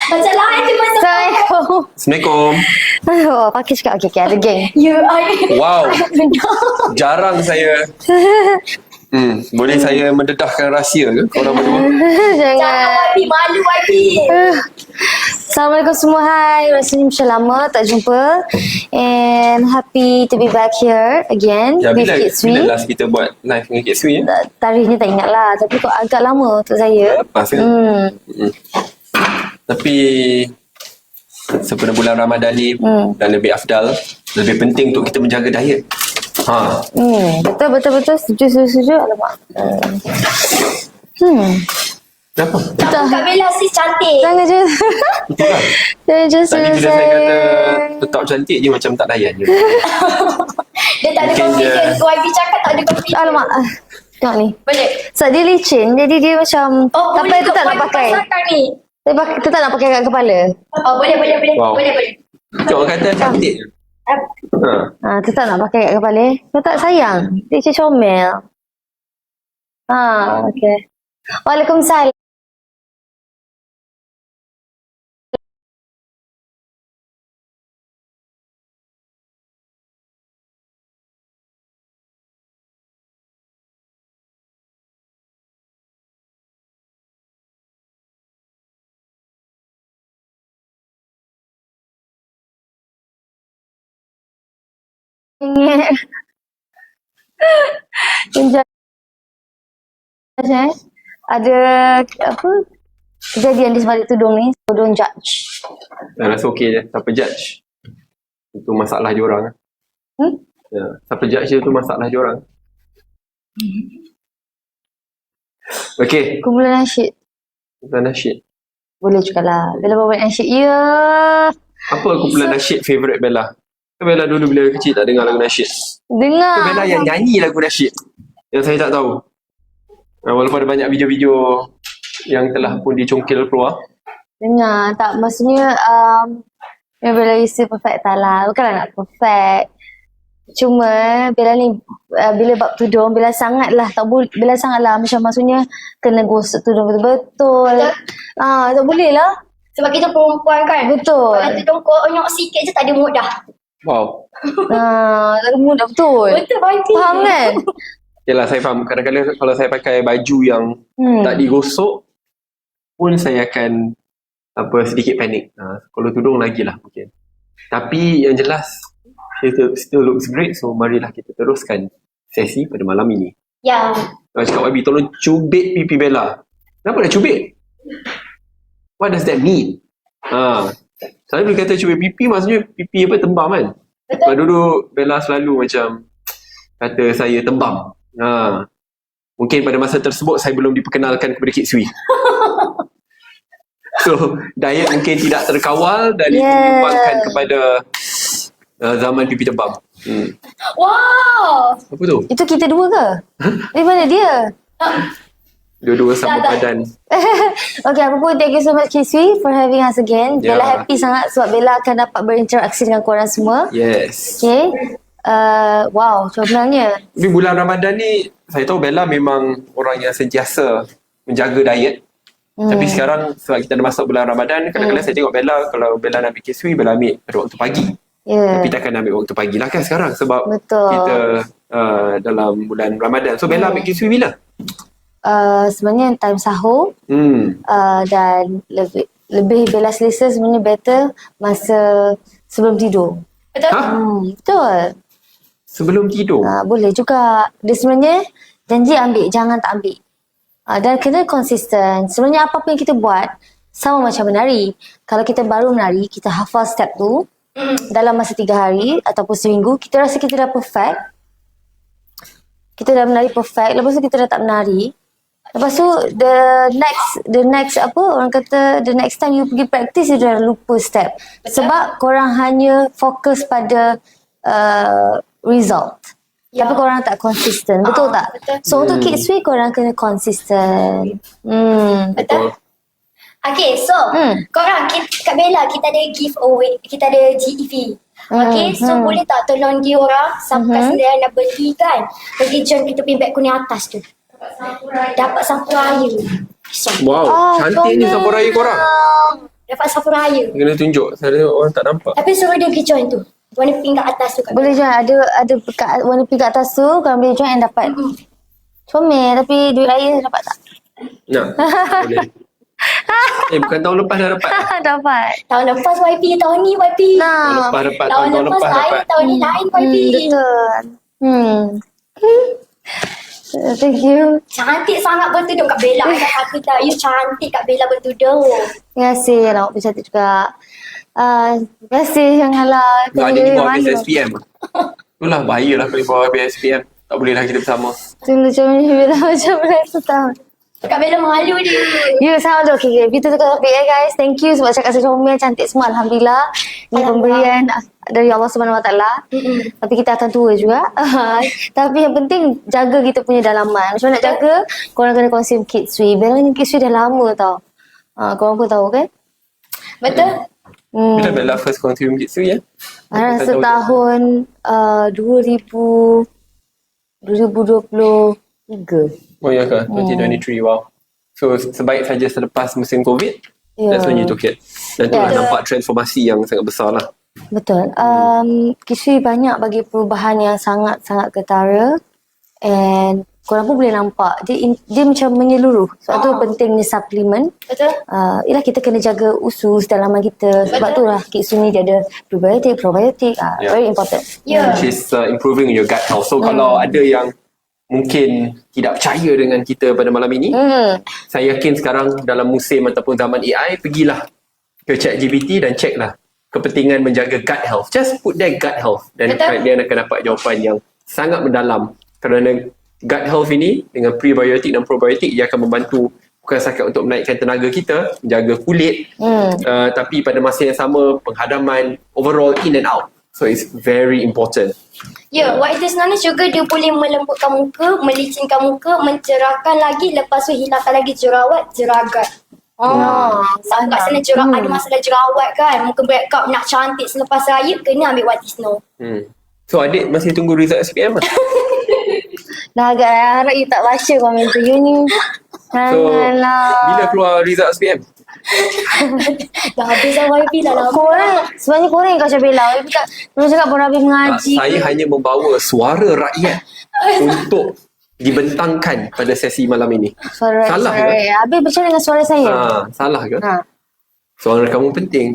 Macam lain je masa. Assalamualaikum. Assalamualaikum. Oh, pakai cakap. Okay, ada geng. You are. Wow. Jarang saya. Boleh saya mendedahkan rahsia ke korang berdua? Jangan Jangan. Wabi, malu Wabi. Assalamualaikum semua. Hai. Rasanya macam lama tak jumpa. And happy to be back here again Ya, with bila Kid Sui. last kita buat live dengan Kid Sui ya? Tarikhnya tak ingat lah. Tapi kok agak lama untuk saya. Lepas kan? Tapi sempena bulan Ramadan ni dan lebih afdal, lebih penting untuk kita menjaga diet. Betul. Setuju. Alamak. Kenapa? Kak Bella sis cantik. Jangan je. Betul lah. Jangan je Tadi bila saya kata tetap cantik je macam tak layan je. Dia tak ada Mungkin confidence. Wabi cakap tak ada confidence. Alamak. Tengok ni. Boleh. Sebab dia licin. Jadi dia macam tapi boleh tu tak nak Wabi pakai. pasangkan ni. Dia tak nak pakai kat kepala. Oh, boleh. Wow. Boleh. Orang kata cantik je. Tu tak nak pakai kat kepala. Kau tak sayang. Dia macam comel. Okay. Waalaikumsalam. Ada apa kejadian di sebalik tudung ni, so don't judge. Dah rasa okey je. Siapa judge? Itu masalah dia orang. Ya. Siapa judge dia tu masalah dia orang. Okey. Kumpulan nasyid. Kumpulan nasyid. Boleh juga lah. Bella bawa nasyid. Ya. Apa kumpulan nasyid favourite Bella? Bella dulu bila kecil tak dengar lagu nasyid. Dengar. Bella yang nyanyi lagu nasyid. Yang saya tak tahu. Walaupun ada banyak video-video yang telah pun dicongkil keluar. Dengar. Tak, maksudnya Bella used to perfect tak lah. Bukanlah nak perfect. Cuma Bella ni bila bab tudung Bella sangatlah macam maksudnya kena gosok tudung betul-betul. Tak boleh lah. Sebab kita perempuan kan. Betul. Kalau tudung konyok sikit je tak ada mudah. Wow. Tak ada mudah betul. Betul Wabi. Faham kan? Yalah, saya faham. Kadang-kadang kalau saya pakai baju yang tak digosok pun saya akan sedikit panik. Kalau tudung lagi lah mungkin. Tapi yang jelas still looks great. So marilah kita teruskan sesi pada malam ini. Ya. Cakap Wabi, tolong cubit pipi Bella. Kenapa nak cubit? What does that mean? Saya bila kata cubit pipi, maksudnya pipi apa tembam kan? Sebab dulu Bella selalu macam kata saya tembam. Mungkin pada masa tersebut saya belum diperkenalkan kepada Kid Sui. So diet mungkin tidak terkawal dan itu menyebabkan kepada zaman pipi tembam. Wow. Apa tu? Itu kita dua ke? Di mana dia? Dua-dua sambut badan. Okay, apa pun thank you so much Kid Sui for having us again. Bella happy sangat sebab Bella akan dapat berinteraksi dengan korang semua. Yes. Okay. Wow, comelnya. Tapi bulan Ramadan ni saya tahu Bella memang orang yang sentiasa menjaga diet. Tapi sekarang sebab kita dah masuk bulan Ramadan, kadang-kadang saya tengok Bella, kalau Bella nak ambil Kid Sui, Bella ambil pada waktu pagi. Tapi takkan ambil waktu pagi lah kan sekarang sebab kita dalam bulan Ramadan. So Bella ambil Kid Sui bila? Sebenarnya time sahur dan lebih Bella selesa sebenarnya better masa sebelum tidur. Betul? Betul. Sebelum tidur? Boleh juga. Dia sebenarnya janji ambil, jangan tak ambil. Dan kena konsisten. Sebenarnya apa yang kita buat sama macam menari. Kalau kita baru menari, kita hafal step tu dalam masa 3 hari ataupun seminggu, kita rasa kita dah perfect. Kita dah menari perfect. Lepas tu kita dah tak menari. Lepas tu the next apa orang kata the next time you pergi practice you dah lupa step. Sebab korang hanya fokus pada result. Tapi korang tak konsisten. Betul tak? Betul. So untuk Kid Sui korang kena konsisten. Betul. Okay, so korang, Kak Bella, kita ada giveaway, kita ada GEV. Okay, so boleh tak tolong dia orang sampai sendirian nak beli kan? Pergi jom kita pergi beg kuning atas tu. Dapat sampuraya. Wow, cantik ni sampuraya korang. Dapat tempat sapu raya. Kena tunjuk. Saya tengok orang tak nampak. Tapi suruh dia pergi join tu. Warna pink kat atas tu. Kat Boleh join. Ada kat warna pink kat atas tu. Korang boleh join and dapat. Comel. Tapi duit raya dapat tak? Nak. Boleh. Bukan tahun lepas dah dapat. Dapat. Tahun lepas YP, tahun ni YP. Tahun Nah. lepas dapat. Tahun Tahun lepas lepas lain, dapat. tahun ni lain YP. Betul. Thank you. Cantik sangat bertudung Kak Bella. Aku tahu you cantik Kak Bella bertudung. Terima kasih. Lawak pun cantik juga. Terima kasih. Janganlah. Tak ada ni bawa habis Malu. SPM. Itulah bahayalah kalau bawa habis SPM. Tak boleh lah kita bersama. Tu macam ni. Macam mana tahu. Kak Bella malu dia. Ya, sama tu. Okay. Kita tukar topik guys. Thank you sebab cakap saya comel, cantik semua. Alhamdulillah. Ini pemberian dari Allah Subhanahu Wa Taala. Tapi kita akan tua juga. Tapi yang penting jaga kita punya dalaman. Macam mana nak jaga? Korang kena consume Kidsui. Bella ni Kidsui dah lama tau. Korang pun tahu kan? Betul? Bila Bella first consume gitu ya? Rasa tahun 2023. Oh ya ke? 2023, wow. So sebaik saja selepas musim COVID, that's when you took it. Dan itulah nampak transformasi yang sangat besar lah. Betul. Kidsui banyak bagi perubahan yang sangat-sangat ketara. And korang pun boleh nampak. Dia macam menyeluruh. Sebab tu pentingnya suplemen. Betul? Ialah kita kena jaga usus dalaman kita. Sebab tu lah Kidsui ni dia ada probiotik. Very important. Ya. Which is improving your gut health. So kalau ada yang mungkin tidak percaya dengan kita pada malam ini, saya yakin sekarang dalam musim ataupun zaman AI, pergilah ke ChatGPT dan checklah kepentingan menjaga gut health. Just put there gut health dan dia akan dapat jawapan yang sangat mendalam. Kerana gut health ini dengan prebiotik dan probiotik, ia akan membantu bukan sahaja untuk menaikkan tenaga kita, menjaga kulit, tapi pada masa yang sama penghadaman overall in and out. So it's very important. Ya, white Snanish juga dia boleh melembutkan muka, melicinkan muka, mencerahkan lagi, lepas tu hilangkan lagi jerawat, jeragat. Sebab kat sana ada masalah jerawat kan, muka breakout nak cantik selepas raya, kena ambil white snow. So adik masih tunggu result SPM lah? Dah agak harap you tak baca komen tu. You ni So bila keluar result SPM? Dah habis dah YP dah lama. Sebenarnya korang yang kacau Bella. YP tak, belum cakap pun habis mengaji. Saya hanya membawa suara rakyat untuk dibentangkan pada sesi malam ini. Salah ke? Habis macam dengan suara saya? Salah ke? Suara kamu penting.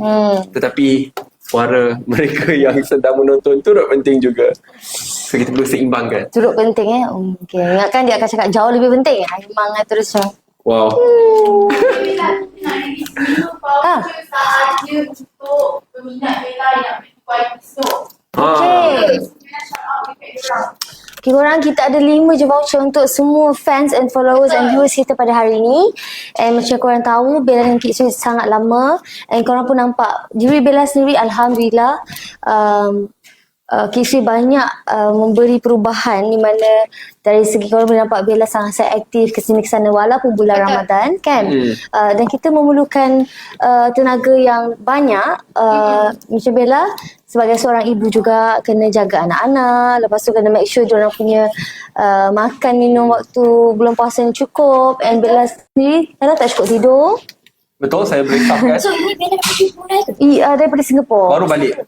Tetapi suara mereka yang sedang menonton turut penting juga. So kita perlu seimbangkan. Turut penting Okay. Ingatkan dia akan cakap jauh lebih penting. Memang terus macam. Wow. Sahaja untuk peminat Bella yang berbuat episod. Okay, korang, kita ada 5 je voucher untuk semua fans and followers and viewers kita pada hari ni. And macam korang tahu, Bella dan Kidsui sangat lama. And korang pun nampak diri Bella sendiri, Alhamdulillah, Kidsui banyak memberi perubahan di mana dari segi korang boleh nampak Bella sangat aktif kesini kesana walaupun bulan Ramadan kan. Dan kita memerlukan tenaga yang banyak. Macam Bella sebagai seorang ibu juga kena jaga anak-anak, lepas tu kena make sure diorang punya makan minum waktu bulan puasa yang cukup. And Bella sendiri Bella tak cukup tidur. Betul, saya boleh sahkan. So ini Bella pergi Brunei ke? Daripada Singapura. Baru balik.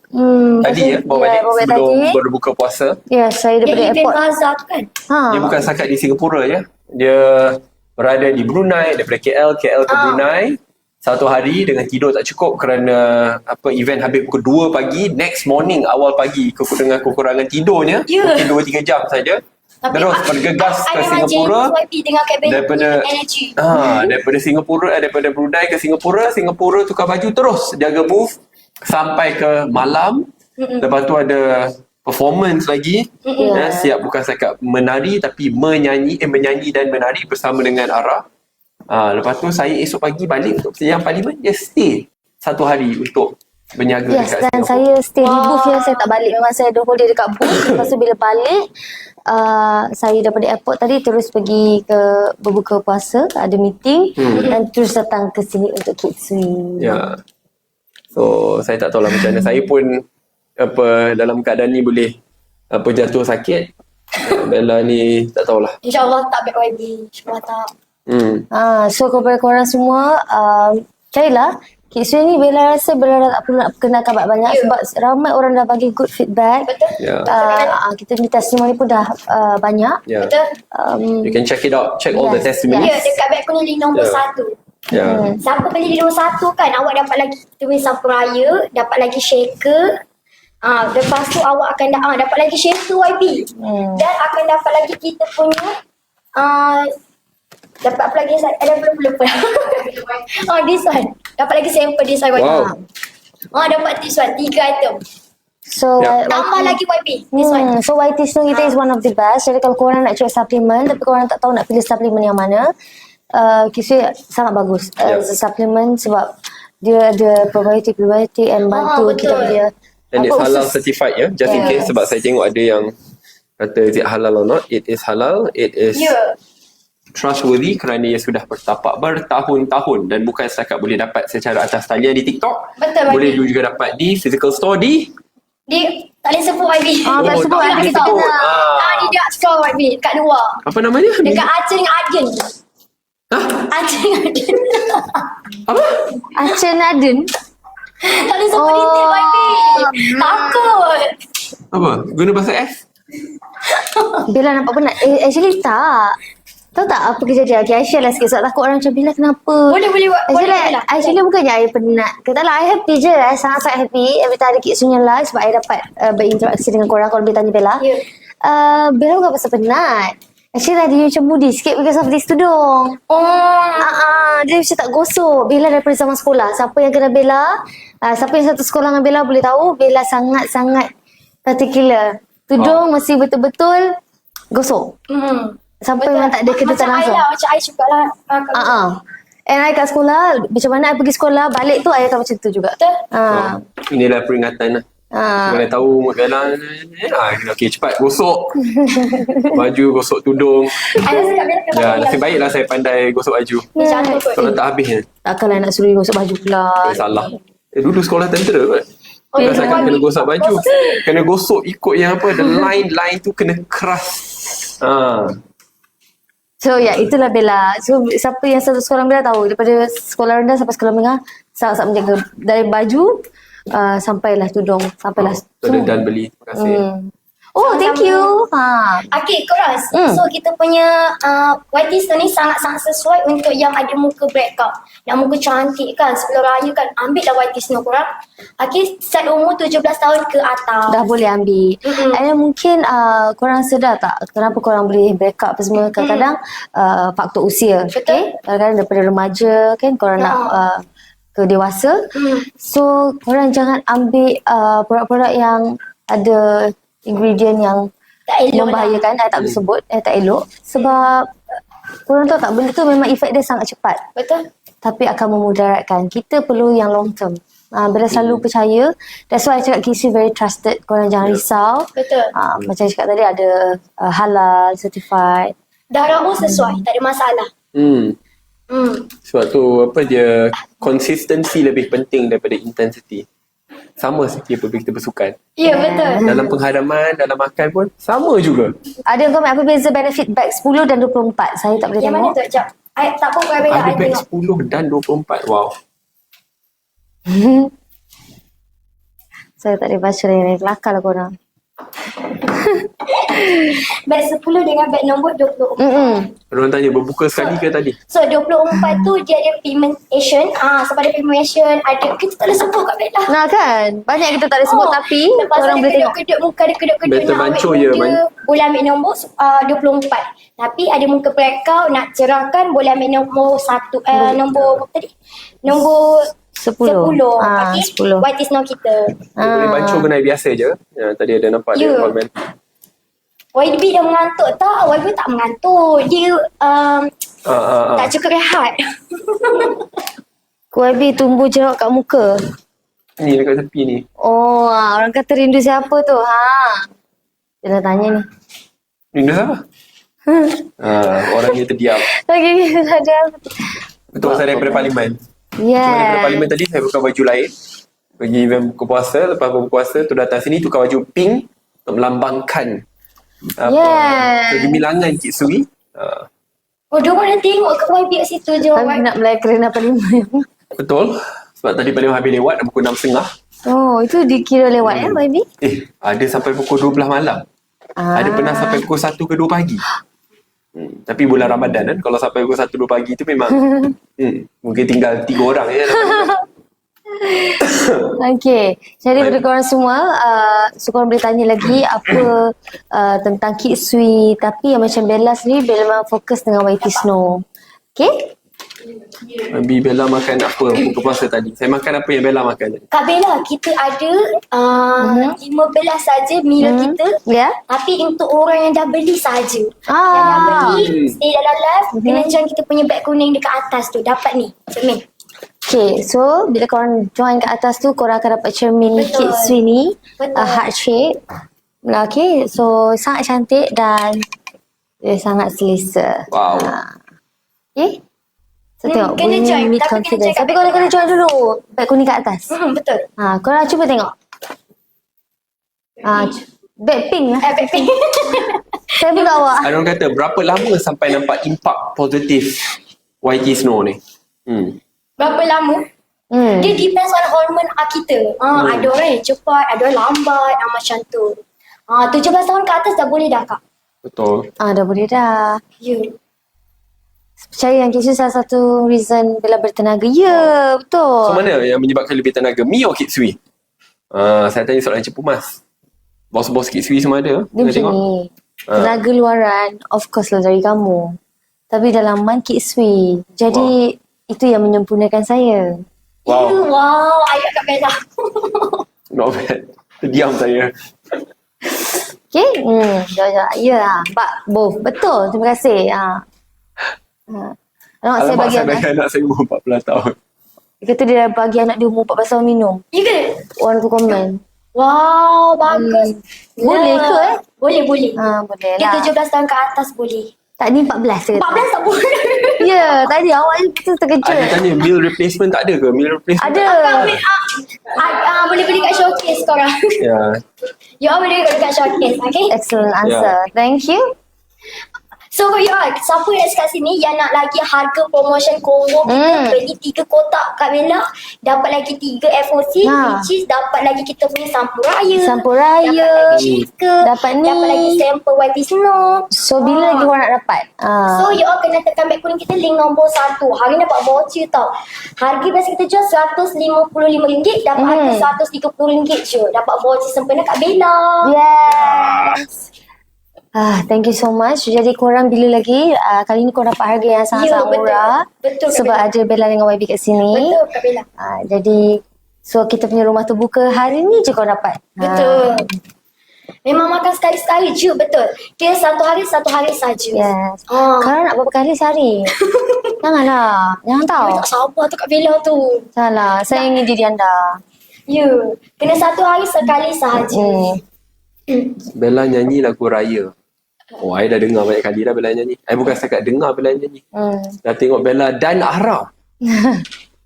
Tadi baru balik baru sebelum tadi. berbuka puasa. Ya, saya daripada Yang event airport. bazar tu kan? Dia bukan sakat di Singapura ya. Dia berada di Brunei, daripada KL ke Brunei. Satu hari dengan tidur tak cukup kerana event habis pukul 2 pagi. Next morning awal pagi dengan kekurangan tidurnya, mungkin 2-3 jam saja. Tapi Terus bergegas ke Singapura. dengan Kak Bella Daripada energy. daripada Singapura, daripada Brunei ke Singapura tukar baju terus jaga booth sampai ke malam. Lepas tu ada performance lagi. Siap bukan sahaja menari tapi menyanyi dan menari bersama dengan Ara. Lepas tu saya esok pagi balik untuk sidang parlimen. Dia stay satu hari untuk berniaga dekat dan Singapura. saya stay di booth ya. Saya tak balik. Memang saya duduk dia dekat booth. Lepas tu bila balik, saya daripada airport tadi terus pergi ke berbuka puasa, ada meeting dan terus datang ke sini untuk Kidsui. Ya. So saya tak tahulah macam mana. Saya pun dalam keadaan ni boleh jatuh sakit. Bella ni tak tahulah. InsyaAllah tak back YB. InsyaAllah tak. So kepada korang semua, carilah Kik Sui ni Bella rasa Bella tak perlu nak perkenalkan banyak sebab ramai orang dah bagi good feedback. Betul. Yeah. Kita punya testimoni pun dah banyak. Yeah. Betul. You can check it out. Check all the Yes, testimonies. Ya, dekat beg aku ni nombor Yeah. 1. Yeah. Siapa beli di nombor 1 kan, awak dapat lagi tulis sapu raya, dapat lagi shaker. Lepas tu awak akan dapat lagi shaker YB. Dan akan dapat lagi kita punya dapat apa lagi? Ada lupa. This one. Dapat lagi sampel this one. Wow. Dapat this one. 3 item. So Yeah. Tambah lagi YB. This one. So YT Snow kita is one of the best. Jadi kalau korang nak cek suplemen tapi korang tak tahu nak pilih suplemen yang mana, Kik Sui sangat bagus as a supplement sebab dia ada probiotic and bantu betul. kita punya And it's apa, halal usus. certified ya. Just in case sebab saya tengok ada yang kata is it halal or not. It is halal. It is Ya. trustworthy kerana ia sudah bertapak bertahun-tahun dan bukan setakat boleh dapat secara atas talian di TikTok. Betul, Boleh Bagi. juga dapat di physical store di Dia tak boleh sebut YB. tak boleh sebut, Dia tak boleh tak sebut. kena. Dia tak store YB kat luar. apa namanya? Dekat Aceh dengan Aden. Hah? Aceh dengan Aden. Apa? Aceh Naden. Tak boleh sebut detail YB. Takut. Apa? Guna bahasa F? Bella nampak penat. Actually tak. Tahu tak apa kejadian? Okay, I share lah sikit sebab takut orang macam Bella kenapa? Boleh. Actually bukannya I penat. Katalah I happy je. I sangat-sangat happy. Every time ada Kik Sui live sebab I dapat berinteraksi dengan korang. Kalau boleh tanya Bella. Ya. Bella bukan pasal penat. Actually tadi dia macam moody sikit because of this tudung. Dia macam tak gosok. Bella daripada zaman sekolah. Siapa yang kenal Bella, siapa yang satu sekolah dengan Bella boleh tahu Bella sangat-sangat particular. Tudung mesti betul-betul gosok. Sampai memang tak ada kedutan langsung. Macam I suka lah. And I kat sekolah, macam mana I pergi sekolah, balik tu I akan macam tu juga. Betul. Inilah peringatan lah. Boleh tahu Bella okay, cepat gosok baju, gosok tudung. I rasa kat Bella kena Ya, bagi nasib baiklah saya pandai gosok baju. Macam tu kot. Kalau tak habis Takkanlah nak suruh you gosok baju pula. salah. Dulu sekolah tentera kan. Okay, Rasakan kena gosok baju. Kena gosok ikut yang apa, the line tu kena keras. So itulah Bella. So siapa yang satu sekolah Bella tahu daripada sekolah rendah sampai sekolah menengah sangat-sangat menjaga dari baju sampailah tudung, sampailah Tu ada dan beli. Terima kasih. Oh, thank you. Okay, korang. So, kita punya YT Store ni sangat-sangat sesuai untuk yang ada muka breakout. Nak muka cantik kan, sebelum raya kan. Ambil lah YT Store korang. Okay, set umur 17 tahun ke atas. Dah boleh ambil. And mungkin korang sedar tak kenapa korang boleh backup apa semua. Kadang-kadang faktor usia. Betul. Okay? Kadang-kadang daripada remaja kan korang nak ke dewasa. So korang jangan ambil produk-produk yang ada ingredient yang Tak elok membahayakan. I tak boleh sebut. Tak elok. Sebab korang tahu tak benda tu memang efek dia sangat cepat. Betul. Tapi akan memudaratkan. Kita perlu yang long term. Bella selalu percaya. That's why I cakap Kik Sui very trusted. Korang jangan risau. Betul. Macam cakap tadi ada halal, certified. Darah pun sesuai, tak ada masalah. Sebab tu apa dia, konsistensi lebih penting daripada intensity. Sama seperti apabila kita bersukan. Ya, betul. Dalam penghadaman, dalam makan pun sama juga. Ada komen apa beza benefit bag 10 dan 24? Saya tak boleh Yang mana tengok. tu? Sekejap. Tak apa, kau bela. Ada I beg tengok. 10 dan 24. Wow. Saya tak boleh baca ni. Kelakar lah korang. Beg 10 dengan beg nombor 24. Orang tanya berbuka sekali ke tadi? So 24 tu dia ada pigmentation. Sebab ada pigmentation, ada kita tak boleh sebut kat Bella. Nah kan? Banyak kita tak boleh sebut tapi lepas orang ada boleh tengok. kedut-kedut muka, ada kedut-kedut Better nak mancur awet je, muda, boleh ambil nombor 24. Tapi ada muka breakout nak cerahkan boleh ambil nombor 1 nombor apa tadi? Nombor 10. 10. Ah, Okay. 10. White is now kita. Dia boleh bancur kena air biasa je. Tadi ada nampak dia Ya. komen. YB dah mengantuk tak? YB tak mengantuk. Dia tak cukup rehat. KYB tumbuh jerawat kat muka. Ni dekat tepi ni. Oh, orang kata rindu siapa tu? Dia dah tanya ni. Rindu siapa? Orangnya terdiam. Lagi saja. Betul pasal daripada parlimen. Cuma Yeah. daripada parlimen tadi saya buka baju lain. Pergi event buka puasa. Lepas buka puasa tu datang sini tukar baju pink. Untuk melambangkan kegemilangan Kik Sui. Oh, dia orang tengok kat YB kat situ je. Tapi nak melayan kerana parlimen. Betul. Sebab tadi paling habis lewat dah pukul 6.30. Oh, itu dikira lewat ya, baby? Ada sampai pukul 12 malam. Ada pernah sampai pukul 1 ke 2 pagi. Tapi bulan Ramadan kan, kalau sampai pukul 1-2 pagi tu memang mungkin tinggal 3 orang je. Okay, jadi kepada korang semua, so korang boleh tanya lagi apa tentang Kid Sui. Tapi yang macam Bella sendiri, Bella memang fokus dengan YT Snow. Okay? Abi Bella makan apa buka puasa tadi? Saya makan apa yang Bella makan tadi? Kak Bella, kita ada 15 saja meal kita. Ya? Tapi untuk orang yang dah beli saja. Yang dah beli, stay dalam live, kena join kita punya beg kuning dekat atas tu. Dapat ni, cermin. Okay, so bila korang join kat atas tu, korang akan dapat cermin Betul. Kid Sui ni, Betul. heart shape. Okay, so sangat cantik dan dia sangat selesa. Wow. Okay? So tengok, kena bunyi join, meet tapi kena confidence. join kat Tapi korang kena join dulu, beg kuning kat atas. Betul. Korang cuba tengok. Beg pink lah. Beg pink. Saya pun tak awak. Ada orang kata berapa lama sampai nampak impak positif YT Snow ni? Berapa lama? Dia depends on hormon kita. Ada orang yang cepat, ada orang lambat, macam tu. 17 tahun ke atas dah boleh dah, Kak. Betul. Dah boleh dah. Ya. Percaya yang Kid salah satu reason Bella bertenaga. Ya, betul. So mana yang menyebabkan lebih tenaga? Me or Kid Sui? Saya tanya soalan Encik Pumas. Bos-bos Kid Sui semua ada? Dia macam ni. Tenaga luaran, of course lah dari kamu. Tapi dalaman Kid Sui. Jadi, itu yang menyempurnakan saya. Wow. Wow, ayat Kak Bella. Not bad. Terdiam saya. Okay? Ya lah. Both. Betul. Terima kasih. Saya Alamak, bagi saya bagi anak saya umur 14 tahun. Dia kata dia dah bagi anak dia umur 14 tahun minum. Ya ke? Orang tu komen. Wow, bagus. Boleh ke Boleh. Boleh Dia lah. 17 tahun ke atas boleh. Tak ni 14 ke? 14 tak boleh. Ya, tadi awak ni betul terkejut. Ada tanya meal replacement tak ada ke? Meal replacement Ada. Boleh beli kat showcase korang. Ya. You all boleh beli kat showcase, okay? Excellent answer. Thank you. So you all, siapa yang kat sini yang nak lagi harga promotion combo kita beli 3 kotak Kak Bella, dapat lagi 3 FOC, which is dapat lagi kita punya sampul raya. Dapat lagi stiker. Dapat ni. Dapat lagi sampel YT Snow. So, bila lagi korang nak dapat? So you all kena tekan beg kuning kita link nombor 1. Hari ni dapat voucher tau. Harga biasa kita jual RM155, dapat harga RM130 je. Dapat voucher sempena Kak Bella. Yes. Thank you so much. Jadi korang bila lagi kali ni korang dapat harga yang sangat-sangat murah. Betul. Sebab ada Bella dengan YB kat sini. Betul Kak Bella. Jadi so kita punya rumah terbuka hari ni je korang dapat. Betul. Memang makan sekali-sekali je, betul. Dia satu hari saja. Yes. Korang nak berapa kali sehari? Janganlah. Jangan tahu. Tak sabar tu Kak Bella tu. Salah. Sayangi diri anda. Ya. Kena satu hari sekali sahaja. Bella nyanyi lagu raya. Oh, I dah dengar banyak kali dah Bella nyanyi. I bukan setakat dengar Bella nyanyi. Dah tengok Bella dan Ara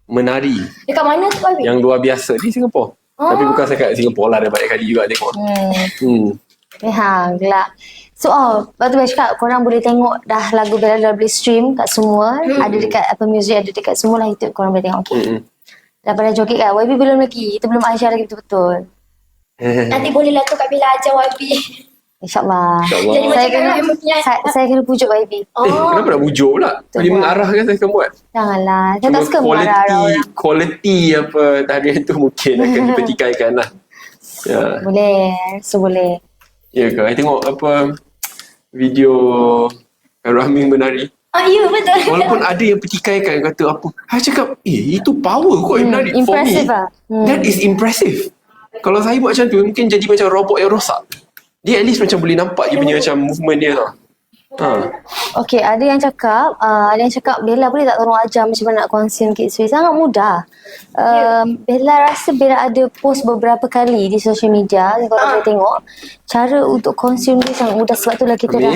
menari. Dekat mana tu Kak Bella? Yang luar biasa di Singapura. Tapi bukan setakat Singapura lah, ada banyak kali juga tengok. Gelap. So, lepas tu saya cakap korang boleh tengok dah lagu Bella dah boleh stream kat semua. Ada dekat Apple Music, ada dekat semua lah YouTube korang boleh tengok. Okay. Daripada joget kat YB belum lagi. Kita belum ajar lagi betul-betul. Nanti bolehlah tu Kak Bella ajar YB. InsyaAllah. Jadi Saya kena pujuk YB. Kenapa nak bujuk pula? Dia mengarahkan saya akan buat. Janganlah. Saya tak suka Cuma marah orang. quality apa tarian tu mungkin akan dipertikaikan lah. Ya. Boleh. So boleh. Ya ke? I tengok apa video Rahmin menari. Ya betul. Walaupun ada yang pertikaikan kata apa. I cakap, itu power kot yang menari. For me, Impressive lah. that is impressive. Kalau saya buat macam tu, mungkin jadi macam robot yang rosak. Dia at least macam boleh nampak dia punya macam movement dia tau. Okay, ada yang cakap Bella boleh tak tolong ajar macam mana nak consume Kid Sui? Sangat mudah. Bella rasa Bella ada post beberapa kali di social media. Kalau boleh tengok, cara untuk consume dia sangat mudah. Sebab itulah kita dah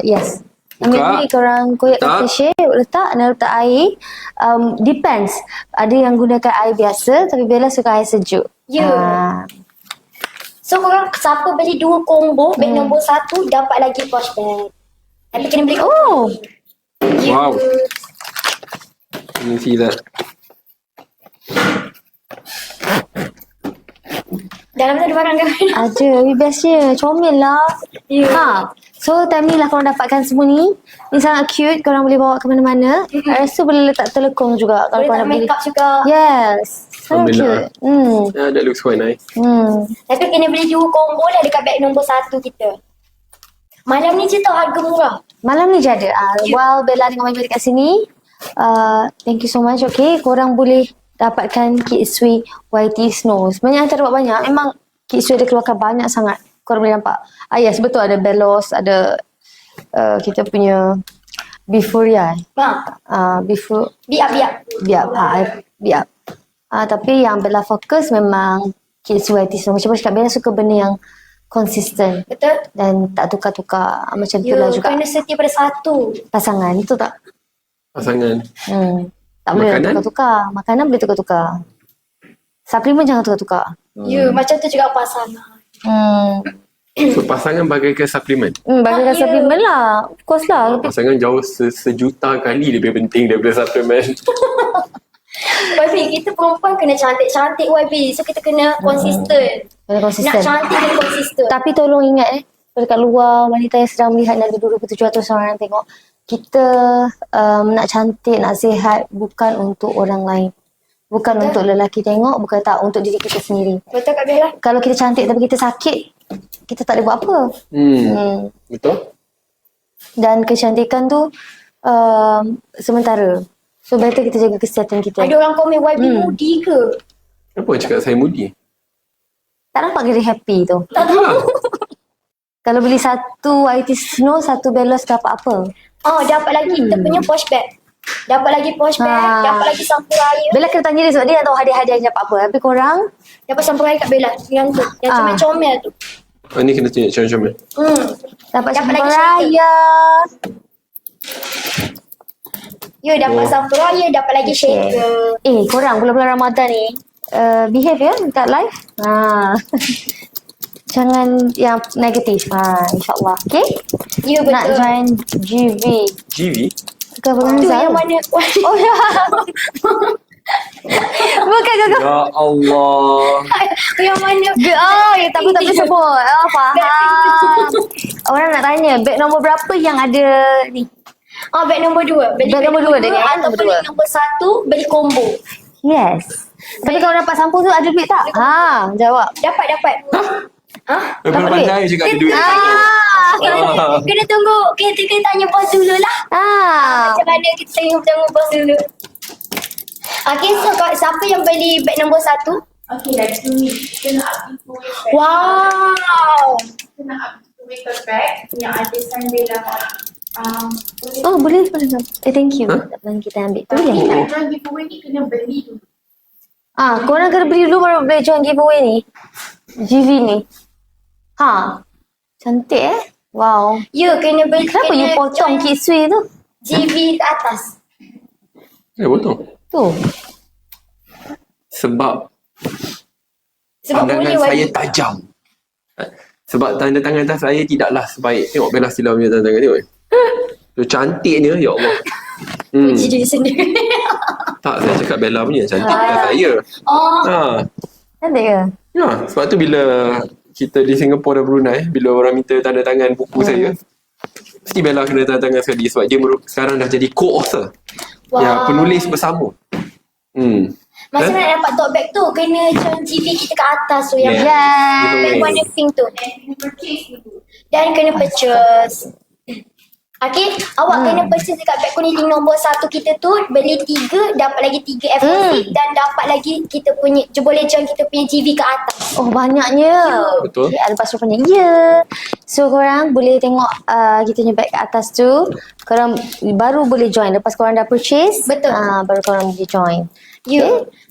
yes. Ambil ni korang koyakkan sachet, letak air. Depends. Ada yang gunakan air biasa, tapi Bella suka air sejuk. So korang siapa beli 2 combo, beg nombor 1 dapat lagi posh bag. Tapi kena beli Wow. You see that? Dalam tu ada barang kan? Ada, bestnya. Comel lah. Ya. Ha. So, time ni lah korang dapatkan semua ni. Ni sangat cute. Korang boleh bawa ke mana-mana. Rasa boleh letak telekong juga. Kalau Boleh korang tak nak beli. make up juga. Yes. Sangat Alhamdulillah. cute. Hmm. Yeah, that looks quite nice. Hmm. Tapi kena beli 2 combo lah dekat beg nombor 1 kita. Malam ni je tau harga murah. Malam ni je ada. While Bella dengan Mami dekat sini, thank you so much. Okay, korang boleh dapatkan Kid Sui YT Snow. Sebenarnya antara buat banyak. Memang Kid Sui ada keluarkan banyak sangat. Korang boleh nampak. Yes, betul ada Belos, ada kita punya Bifuria. Bifu, Biar. biar. Biar. Tapi yang Bella fokus memang Kid Sui YT Snow. Macam cakap Bella suka benda yang konsisten Betul? dan tak tukar-tukar. Macam tu Ya, lah juga kena setia pada satu. pasangan. Itu tak? Pasangan. Tak boleh Makanan? tukar-tukar. Makanan boleh tukar-tukar. Suplemen jangan tukar-tukar. Ya, macam tu juga pasangan. So, pasangan bagaikan suplemen. Bagaikan ya. suplemen lah. Of course lah. Pasangan jauh sejuta kali lebih penting daripada suplemen. YB, kita perempuan kena cantik-cantik YB. So kita kena konsisten. Kena Nak konsisten. cantik kena konsisten. Tapi tolong ingat dekat luar wanita yang sedang melihat dan ada 2,700 orang yang tengok. Kita nak cantik, nak sihat bukan untuk orang lain. Bukan untuk lelaki tengok, bukan tak untuk diri kita sendiri. Betul Kak Bella? Kalau kita cantik tapi kita sakit, kita tak boleh buat apa. Betul? Dan kecantikan tu sementara. So better kita jaga kesihatan kita. Ada orang komen YB moody ke? Kenapa cakap saya moody? Tak nampak kita happy tu. Tak tahu. Kalau beli satu YT Snow, satu Belos dapat apa? Oh, dapat lagi kita punya posh bag. Dapat lagi posh bag, dapat lagi sampul air. Bella kena tanya dia sebab dia nak tahu hadiah-hadiah yang dapat apa. Tapi korang, Dapat sampul air Kak Bella. Yang tu, yang comel-comel tu. Ni kena tunjuk comel-comel. dapat Dapat sampul lagi raya. Ya, dapat sampul air, dapat lagi shaker. Korang bulan-bulan Ramadan ni, behave ya dekat live. Jangan yang negatif. InsyaAllah. Okay? Ya, Nak betul. join GV. GV? Ke apa Tu yang mana? Oh ya. Bukan ke? Ya Allah. Yang mana? Tak boleh sebut. Faham. Orang nak tanya, beg nombor berapa yang ada ni? Beg nombor 2. Beli Beg nombor dua dia ni, Atau nombor beli dua. nombor 1, beli combo. Yes. Tapi kalau dapat sampul tu ada duit tak? Jawab. Dapat. Belum duit? pandai cakap ada duit. Kena tunggu. Kita tanya bos dulu lah. Macam mana kita tengok bos dulu. Okay, so siapa yang beli beg nombor 1? Okay, like 2 weeks. Kita nak update bag. Wow. Kita nak update bag yang ada Sandela. Oh, boleh. Thank you. Abang kita ambil. Tu Tapi boleh. nak join giveaway ni kena beli dulu. Korang kena beli dulu baru boleh join giveaway ni. GV ni. Cantik Wow. Ya, kena beli. Kenapa kena you potong join Kid Sui tu? GV ke atas. Betul. Tu. Sebab Sebab pandangan boleh saya YB. tajam. Sebab tanda tangan atas saya tidaklah sebaik. Tengok Bella Stila punya tanda tangan tengok. Tu cantiknya, ya Allah. Puji diri sendiri. Tak, saya cakap Bella punya cantik atas saya. Cantik ke? Ya, sebab tu bila kita di Singapura dan Brunei, bila orang minta tanda tangan buku saya, mesti Bella kena tanda tangan sekali sebab dia sekarang dah jadi co-author. Wow. Ya, penulis bersama. Masa nak dapat tote bag tu, kena join GV kita kat atas tu. Yang Yeah. bag warna pink tu. Kena purchase dulu. Dan kena purchase. Okay, awak kena purchase dekat beg kuning nombor 1 kita tu. Beli 3, dapat lagi 3 FOC. Dan dapat lagi kita punya, boleh join kita punya GV kat atas. Oh, banyaknya. Betul. Okay, ada pasal punya. Ya. So, korang boleh tengok kita punya bag kat atas tu. Korang baru boleh join. Lepas korang dah purchase. Betul. Baru korang boleh join. Ya.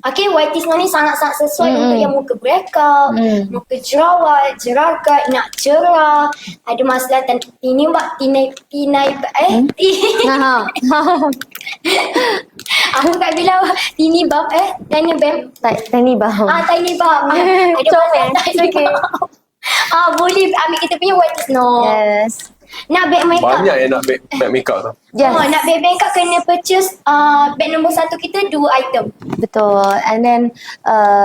Okay, YT Snow ni sangat-sangat sesuai untuk yang muka breakout, muka jerawat, jeragat, nak cerah, ada masalah tinai Aku tak bilang tini bab tiny bam. Tiny bau. Tiny bab. Ada Comel. masalah tiny Okay. bab. Boleh ambil kita punya YT Snow. Yes. Nak bag makeup. Banyak yang nak bag makeup tu. Yes. Oh, nak bag makeup kena purchase bag nombor 1 kita 2 item. Betul. And then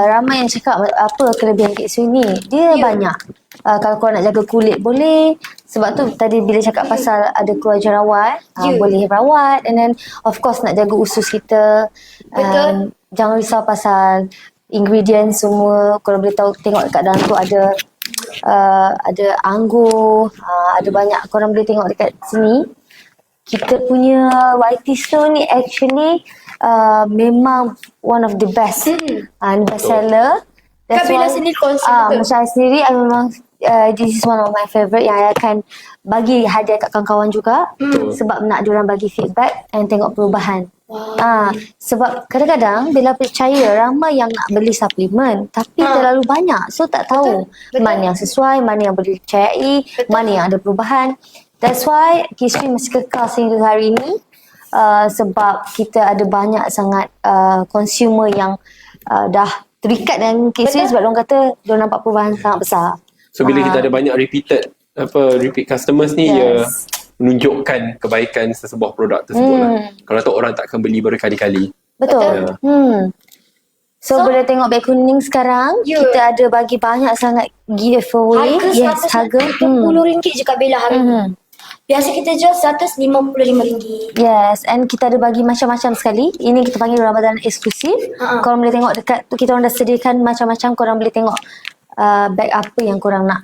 ramai yang cakap apa kelebihan Kate Sui ni. Dia banyak. Kalau korang nak jaga kulit boleh. Sebab tu tadi bila cakap pasal ada keluar jerawat, boleh rawat. And then of course nak jaga usus kita. Betul. Jangan risau pasal ingredients semua. Korang boleh tahu, tengok dekat dalam tu ada anggur, ada banyak. Korang boleh tengok dekat sini. Kita punya YT Snow ni actually memang one of the best. Best seller. Kak Bella sendiri concern betul. Macam saya sendiri, I memang this is one of my favourite yang I akan bagi hadiah kat kawan-kawan juga. Sebab nak diorang bagi feedback and tengok perubahan. Sebab kadang-kadang Bella percaya ramai yang nak beli suplemen tapi terlalu banyak. So tak tahu mana yang sesuai, mana yang boleh dipercayai, mana yang ada perubahan. That's why Kate Sui masih kekal sehingga hari ini. Sebab kita ada banyak sangat consumer yang dah terikat dengan Kate Sui sebab diorang kata diorang nampak perubahan sangat besar. So bila kita ada banyak repeat customers ni, ya menunjukkan kebaikan sesebuah produk tersebut lah. Kalau tak, orang takkan beli berkali-kali. Betul. So boleh tengok beg kuning sekarang. Kita ada bagi banyak sangat giveaway. Harga RM130 je Kak Bella hari ni. Biasa kita jual RM155. Yes, and kita ada bagi macam-macam sekali. Ini kita panggil Ramadan eksklusif. Korang boleh tengok dekat tu, kita orang dah sediakan macam-macam. Korang boleh tengok beg apa yang korang nak.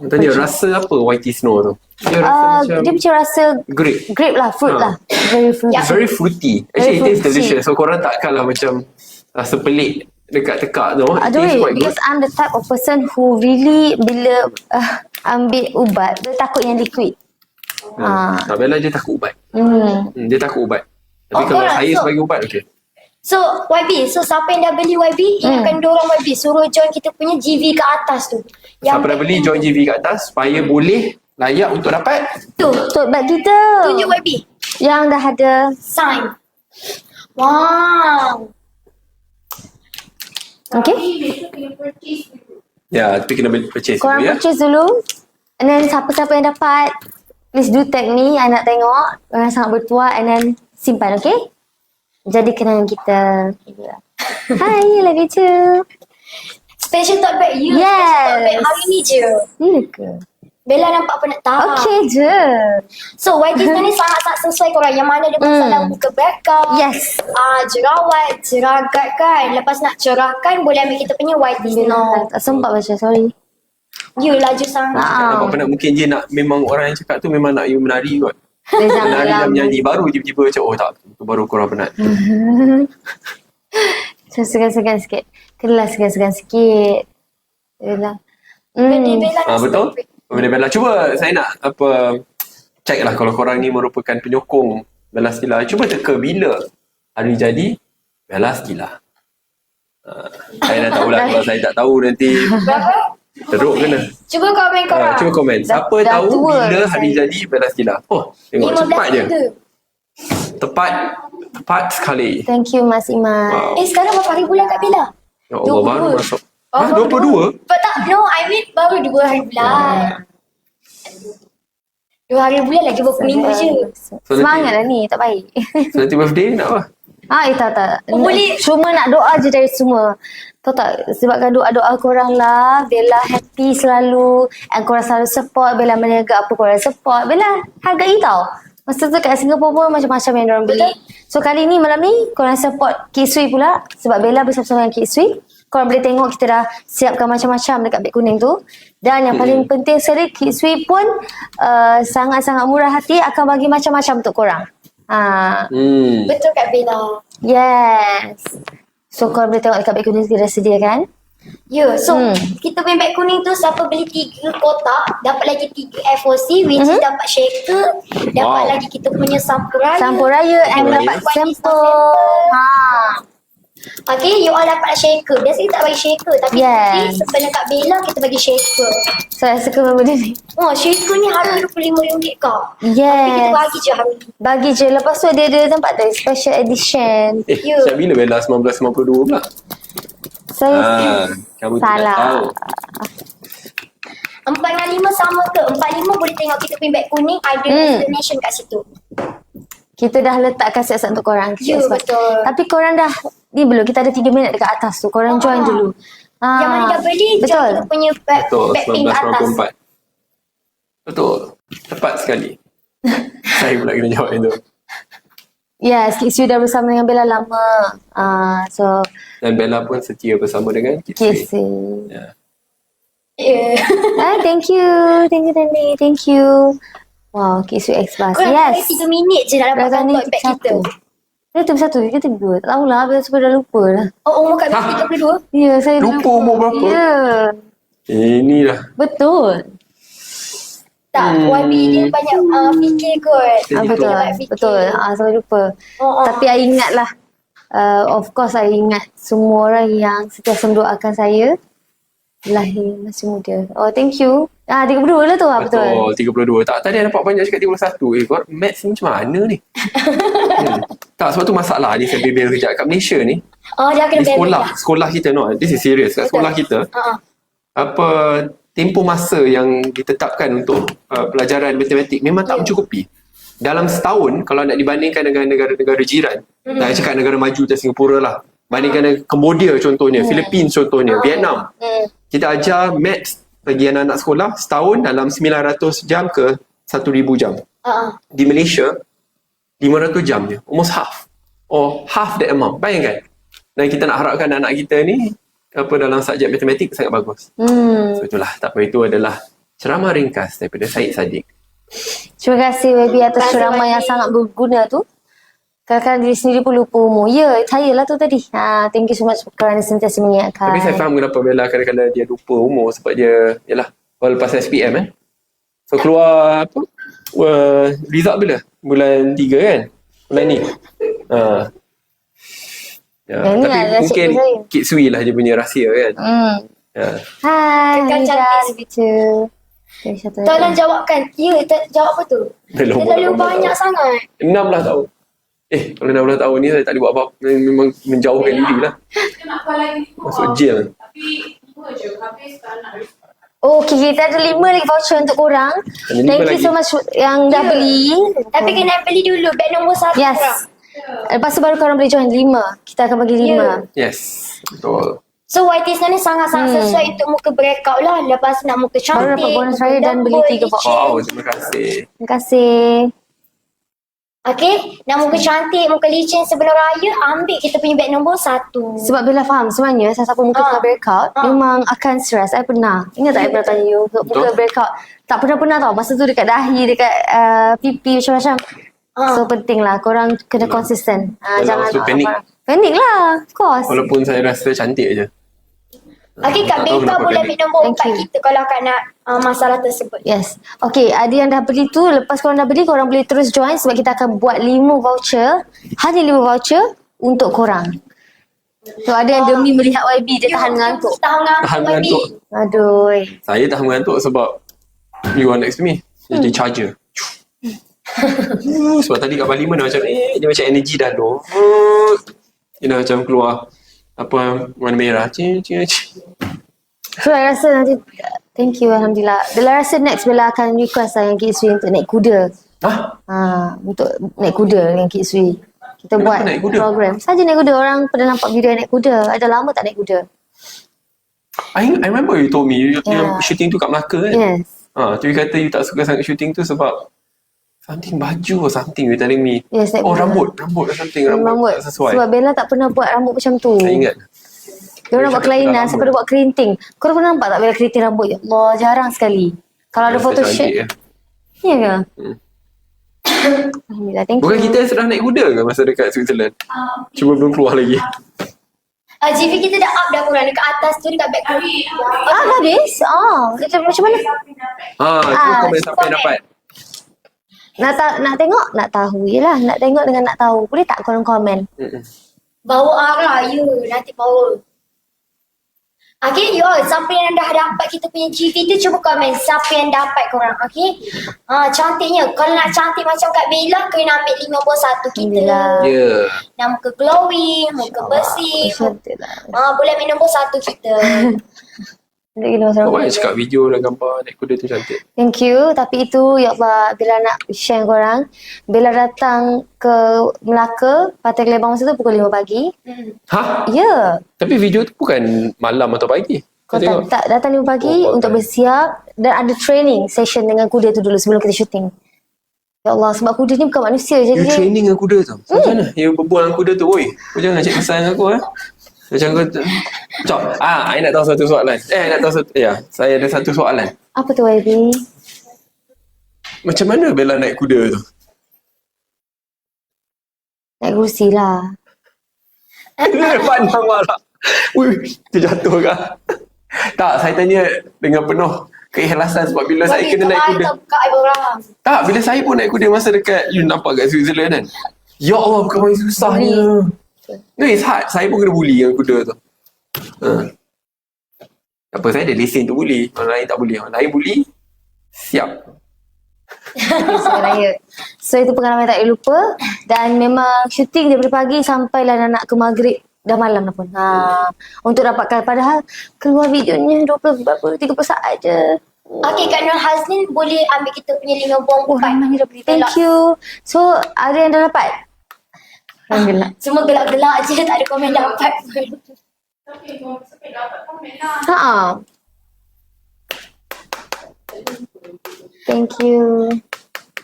Tanya rasa apa YT Snow tu? Dia rasa macam dia macam rasa grape lah, fruit lah. Very fruity. Very fruity. Actually it is delicious. So korang takkanlah macam rasa pelik dekat tekak tu. It is quite good. Because I'm the type of person who really bila ambil ubat, dia takut yang liquid. Tak Bella dia takut ubat. Dia takut ubat. Tapi kalau saya sebagai ubat, okay. So YB, siapa yang dah beli YB, ingatkan diorang YB suruh join kita punya GV ke atas tu. Siapa dah beli, join GV kat atas supaya boleh layak untuk dapat Tote bag kita. tunjuk YB Yang dah ada sign. Wow. Okay. Besok kena purchase dulu. Ya, tapi kena purchase Korang dulu ya. purchase dulu. And then siapa-siapa yang dapat, please do tag me. I nak tengok. Orang sangat bertuah. And then simpan, okay? Jadi kenangan kita. Hi, love you too. Special tote bag you. Yes. Special tote bag hari ni je. Ya ke? Bella nampak penataan. Okay je. So YT ni sangat-sangat sesuai korang. Yang mana ada masalah muka backup. Yes. Jerawat, jeragat kan. Lepas nak cerahkan boleh ambil kita punya YT Snow. Tak sempat baca, sorry. You laju sangat. Nampak penat, mungkin je nak, memang orang yang cakap tu memang nak you menari kot. Dia jangan Menari dan lama. menyanyi, baru tiba-tiba macam, oh tak, tu baru korang penat. So, segan-segan sikit. Kelas segan-segan sikit. Yelah. Bella Betul? Benda Bella, cuba saya nak check lah kalau korang ni merupakan penyokong Bella Stila. Cuba teka bila hari jadi Bella Stila. Saya dah tahulah, kalau saya tak tahu nanti Berapa? teruk kena. Cuba komen korang. Cuba komen. Siapa dah tahu tua bila saya. hari jadi Bella Stila? Oh, tengok 15 cepat je. ke? Tepat sekali. Thank you, Mas Iman. Wow. Sekarang berapa hari bulan Kak Bella? Ya Allah, 22. baru masuk. Oh, 22? But tak, no, I mean baru 2 hari bulan. 2 hari bulan lagi berapa minggu je. Semangat lah ni, tak baik. So nanti birthday nak apa? Tak. Oh, boleh. Cuma nak doa je dari semua. Tahu tak, sebabkan doa-doa korang lah, Bella happy selalu, and korang selalu support, Bella meniaga apa korang support, Bella hargai tau. Masa tu kat Singapura pun macam-macam yang diorang beli. So kali ni, malam ni, korang support Kate Sui pula, sebab Bella bersama-sama dengan Kate Sui. Korang boleh tengok kita dah siapkan macam-macam dekat beg kuning tu. Dan yang paling penting sekali, Kate Sui pun sangat-sangat murah hati, akan bagi macam-macam untuk korang. Betul Kak Bella. Yes. So korang boleh tengok dekat beg kuning kita dah sediakan. Ya, so kita punya beg kuning tu siapa beli 3 kotak dapat lagi 3 FOC which is dapat shaker, dapat Wow. lagi kita punya sampuraya. Sampuraya and Sampuraya. dapat sampel. Okay, you all dapat shaker. Biasa kita tak bagi shaker tapi Yes. nanti sebelum Kak Bella kita bagi shaker. So I suka benda ni. Oh, shaker ni harga RM25 Kak. Tapi kita Yes. bagi je hari ni. Bagi je. Lepas tu dia ada tempat tu special edition. Ya. Sejak bila Bella 1992 pula? Saya Kamu tidak salah. tahu. 4 dengan 5 sama ke? 45 boleh tengok kita punya beg kuning ada explanation kat situ. Kita dah letakkan siap-siap untuk korang. Ya, betul. Tapi korang dah, ni belum, kita ada 3 minit dekat atas tu. Korang join dulu. Yang mana dah beli, betul. join kita punya Betul, beg pink kat atas. 1994. Betul. Tepat sekali. Saya pula kena jawab itu. Yes, Kit Sui dah bersama dengan Bella lama. So, Dan Bella pun setia bersama dengan Kit Kit Sui. Sui. Ya. Thank you. Thank you, Tani. Thank you. Wow, Kit Sui X-Bus. Korang Yes. 3 minit je dah dapat Belakang ni tote bag kita. Kita satu ke kita dua? Tak tahulah, biasa dah lupa lah. Oh, umur kat beg 32? Ya, saya Lupa umur berapa? Ya, Inilah. betul. Tak, YB dia banyak fikir kot. Betul, Dia banyak fikir. betul. Sampai lupa. Oh. Tapi saya ingat lah. Of course, saya ingat semua orang yang sentiasa mendoakan saya lahir masih muda. Oh, thank you. 32 lah tu. Betul. Betul, 32. Tak, tadi nampak banyak cakap 31. Kau maths ni macam mana ni? Tak, sebab tu masalah ni saya bebel kejap. Kat Malaysia ni, Oh, dia kena di balance sekolah kita, no, this is serious. Kat sekolah kita, apa tempoh masa yang ditetapkan untuk pelajaran matematik memang tak mencukupi. Dalam setahun, kalau nak dibandingkan dengan negara-negara jiran, saya cakap negara maju macam Singapura lah. Bandingkan dengan Cambodia contohnya, Philippines contohnya, Vietnam. Kita ajar maths bagi anak-anak sekolah setahun dalam 900 jam ke 1000 jam. Di Malaysia, 500 jam je. Almost half. Or half that amount. Bayangkan. Dan kita nak harapkan anak kita ni dalam subjek matematik sangat bagus. So itulah. Tak apa, itu adalah ceramah ringkas daripada Syed Saddiq. Terima kasih Baby atas Terima kasih, ceramah yang YB. sangat berguna tu. Kadang-kadang diri sendiri pun lupa umur. Ya, saya lah tu tadi. Thank you so much kerana sentiasa mengingatkan. Tapi saya faham kenapa Bella kadang-kadang dia lupa umur sebab dia, yalah, lepas SPM So keluar apa? Result bila? Bulan 3 kan? Bulan ni. Ya, Yang ni tapi adalah mungkin cikgu saya. Kit Sui lah dia punya rahsia kan. Ya. Hai, Kekal Nida. cantik. Tolong jawabkan. Ya, jawab apa tu? Dah Dia lama, terlalu 16 banyak tahun. sangat. 16 tahun. Kalau 16 tahun ni saya tak boleh buat apa-apa. Memang menjauhkan diri lah. Kita nak call lagi 2. Masuk jail. Tapi 2 je. Habis tak nak respon. Okay, kita ada 5 lagi voucher untuk korang. Ada 5 Thank you lagi. so much yang dah beli. Tapi kena beli dulu. Beg nombor 1 Yes. korang. Lepas tu baru korang boleh join 5. Kita akan bagi 5. Yes. Betul. So YT sebenarnya sangat-sangat sesuai untuk muka breakout lah. Lepas nak muka cantik. dapat bonus muka raya dan beli lembut, 3 box. licin. Wow, terima kasih. Terima kasih. Okay. Nak muka cantik, muka licin sebelum raya, ambil kita punya beg nombor 1. Sebab Bella faham sebenarnya siapa muka tengah breakout memang akan stres. Saya pernah. Ingat tak saya pernah tanya you muka breakout? Tak pernah tau. Masa tu dekat dahi, dekat pipi macam-macam. So penting lah korang kena konsisten. Jangan so panik. Panik lah. Of course. Walaupun saya rasa cantik je. Okay, Kak Tak tahu Beka kenapa boleh panik. ambil nombor Thank 4 you. kita kalau Kak nak masalah tersebut. Yes. Okay, ada yang dah beli tu. Lepas korang dah beli, korang boleh terus join sebab kita akan buat 5 voucher. Hanya 5 voucher untuk korang. So ada yang demi melihat YB, dia tahan ngantuk. Tahan Tahan ngantuk. mengantuk. Aduh. Saya tahan mengantuk sebab you are next to me. Jadi charger. Sebab tadi kat Parlimen dah macam dia macam energy dah low. Dia dah macam keluar apa warna merah. So I rasa nanti thank you Alhamdulillah. Bella rasa next Bella akan request lah yang Kit Sui untuk naik kuda. Untuk naik kuda dengan Kit Sui. Kita Kenapa buat naik kuda? program. Saja naik kuda. Orang pernah nampak video naik kuda. Ada lama tak naik kuda. I remember you told me you Yeah. shooting tu kat Melaka kan. Yes. Tu you kata you tak suka sangat shooting tu sebab something baju or something you telling me. Yes, naik Oh kuda. rambut or something rambut tak sesuai. Sebab Bella tak pernah buat rambut macam tu. Saya ingat. Dia orang buat Dia cakap kelainan. dah Siapa lama. dia buat kerinting. Kau pernah nampak tak Bella kerinting rambut? Ya Allah, jarang sekali. Kalau ada Rasa photo cantik, shoot. ya. Ya ke? Alhamdulillah, thank Bukan you. kita sedang naik kuda ke masa dekat Switzerland? Cuma belum keluar lagi. GV kita dah up dah korang dekat atas tu dekat back. dah habis? Itu macam mana? Itu komen siapa yang dapat. Nak tengok? Nak tahu je lah. Nak tengok dengan nak tahu. Boleh tak korang komen? Bawa arah you. Nanti bawa. Okay, you all. Siapa yang dah dapat kita punya GV tu, cuba komen siapa yang dapat korang. Okay. Cantiknya. Kalau nak cantik macam Kak Bella, kena ambil 5 nombor 1 kita. Alhamdulillah. Ya. Nak muka glowing, muka bersih. Cantik lah. Boleh ambil nombor 1 kita. Cantik gila masa Kau banyak cakap video dan gambar naik kuda tu cantik. Thank you. Tapi itu, ya Allah, bila nak share dengan korang, bila datang ke Melaka, Pantai Kelebang masa tu pukul 5 pagi. Ha? Ya. Tapi video tu bukan malam atau pagi. Kau Kau tengok. tak datang 5 pagi Oh, untuk okay. bersiap dan ada training session dengan kuda tu dulu sebelum kita syuting. Ya Allah, sebab kuda ni bukan manusia je. You Dia. training dengan kuda tu. Macam mana? You berbual dengan kuda tu. Oi, kau jangan cakap kesalahan aku. Macam kau tu. Macam, I nak tahu satu soalan. Nak tahu satu. Ya, saya ada satu soalan. Apa tu, YB? Macam mana Bella naik kuda tu? Naik kursi lah. Dia pandang marah. Ui, terjatuh kah? Tak, saya tanya dengan penuh keikhlasan sebab bila saya kena naik kuda. Buka aib orang. Tak, bila saya pun naik kuda masa dekat, you nampak kat Switzerland kan? Ya Allah, bukan main susahnya. No, it's hard. Saya pun kena bully dengan kuda tu. Apa, saya ada lesen tu bully. Orang lain tak boleh. Orang lain bully, siap. Raya. So itu pengalaman yang tak boleh lupa. Dan memang syuting daripada pagi sampailah nak ke maghrib. Dah malam dah pun. Untuk dapatkan, padahal keluar videonya 20 berapa 30 saat je. Okay, Kak Nur Hazlin boleh ambil kita punya 5 bom Oh, ramai ni dah beli. Thank you. So, ada yang dah dapat? Alhamdulillah. Semua gelak-gelak je, tak ada komen dapat pun. Tapi kau sampai dapat komen lah. Thank you.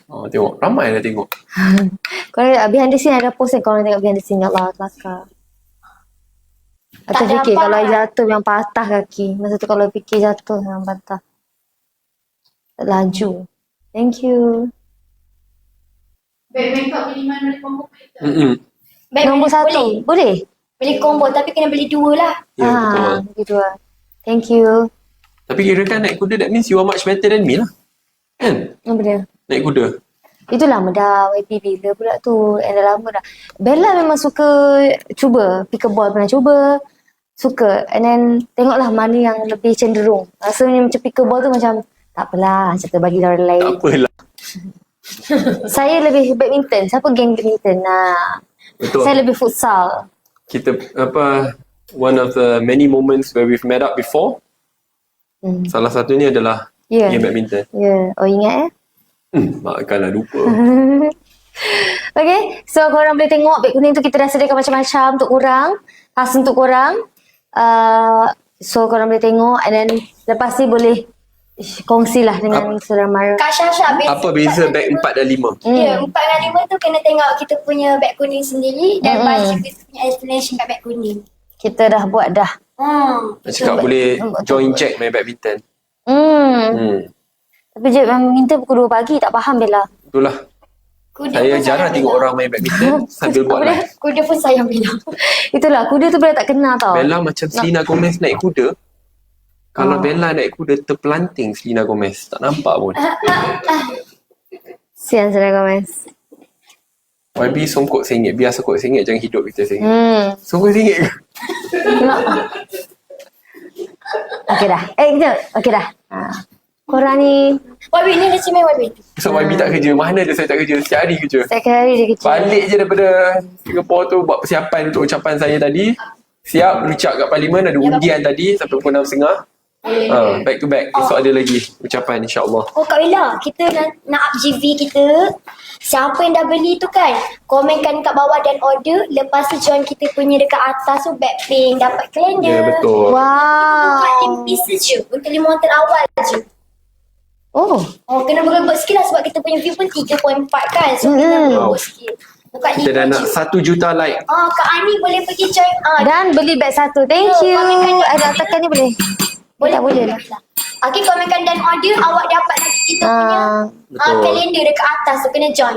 Oh, tengok. Ramai dah tengok. Korang behind the scene ada post kan korang tengok behind the scene. Ya Allah, kelakar. Atau Tak fikir dapat. kalau jatuh yang patah kaki. Masa tu kalau fikir jatuh yang patah. Tak laju. Thank you. Beg makeup beli mana di Pompo Maker? Baik, Nombor boleh. 1. Boleh? Beli combo tapi kena beli 2 lah. Ya, betul. Gitu lah. Thank you. Tapi kira kan naik kuda, that means you are much better than me lah. Kan? Apa dia? Naik kuda. Itu lama dah. YP bila pula tu. And dah lama dah. Bella memang suka cuba. Pickleball pernah cuba. Suka. And then tengoklah mana yang lebih cenderung. Rasanya macam pickleball tu macam tak apalah. Macam tu bagi orang Tak lain. apalah. Saya lebih badminton. Siapa geng badminton? Betul. Saya lebih futsal. Kita, one of the many moments where we've met up before, salah satunya adalah Ya. game badminton. Ya. Oh ingat Makkanlah lupa. Okay. So korang boleh tengok beg kuning tu kita dah sediakan macam-macam untuk korang. Khas untuk korang. So korang boleh tengok. And then lepas ni boleh kongsilah dengan saudara mara. Kak Syasha basic. Apa beza beg 4 dan 5? Ya, 4 dan 5 tu kena tengok kita punya beg kuning sendiri dan baca kita punya explanation kat beg kuning. Kita dah buat dah. Nak cakap boleh join Jack main badminton. Tapi je minta pukul 2 pagi tak faham Bella. Itulah. Kuda Saya pun jarang sayang tengok Bella. orang main badminton sambil buat live. Kuda pun sayang Bella. Itulah kuda tu Bella tak kenal tau. Bella macam Selena Gomez naik kuda. Kalau Bella naik kuda terpelanting Selena Gomez. Tak nampak pun. Sian Selena Gomez. YB songkok sengit. Biar songkok sengit jangan hidup kita sengit. Songkok sengit ke? Okey dah. Kejap. Okey dah. Korang ni YB ni dia main YB. So YB tak kerja. Mana ada saya tak kerja? Setiap hari kerja. second hari je kecil. Balik je daripada Singapore tu buat persiapan untuk ucapan saya tadi. Siap berucap kat parlimen. Ada undian tadi sampai pukul 6.30. Back to back. Esok ada lagi ucapan insyaAllah. Oh Kak Bella, kita nak up GV kita. Siapa yang dah beli tu kan, komenkan kat bawah dan order. Lepas tu join kita punya dekat atas tu backpink, dapat calendar. Ya betul. Wow. Bukan 10 pieces je, untuk 5 orang terawal je. Oh. Kena berebut sikit lah sebab kita punya view pun 3.4 kan. So kena berebut sikit. Bukan Kita dah 5 nak je. 1 juta like. Kak Ani boleh pergi join. Dan beli beg satu. Thank you. Komenkan dan Ada order. tekan ni boleh? Boleh, tak boleh lah. Okay, komenkan dan order. Awak dapat lagi kita punya Betul. kalender dekat atas tu. Kena join.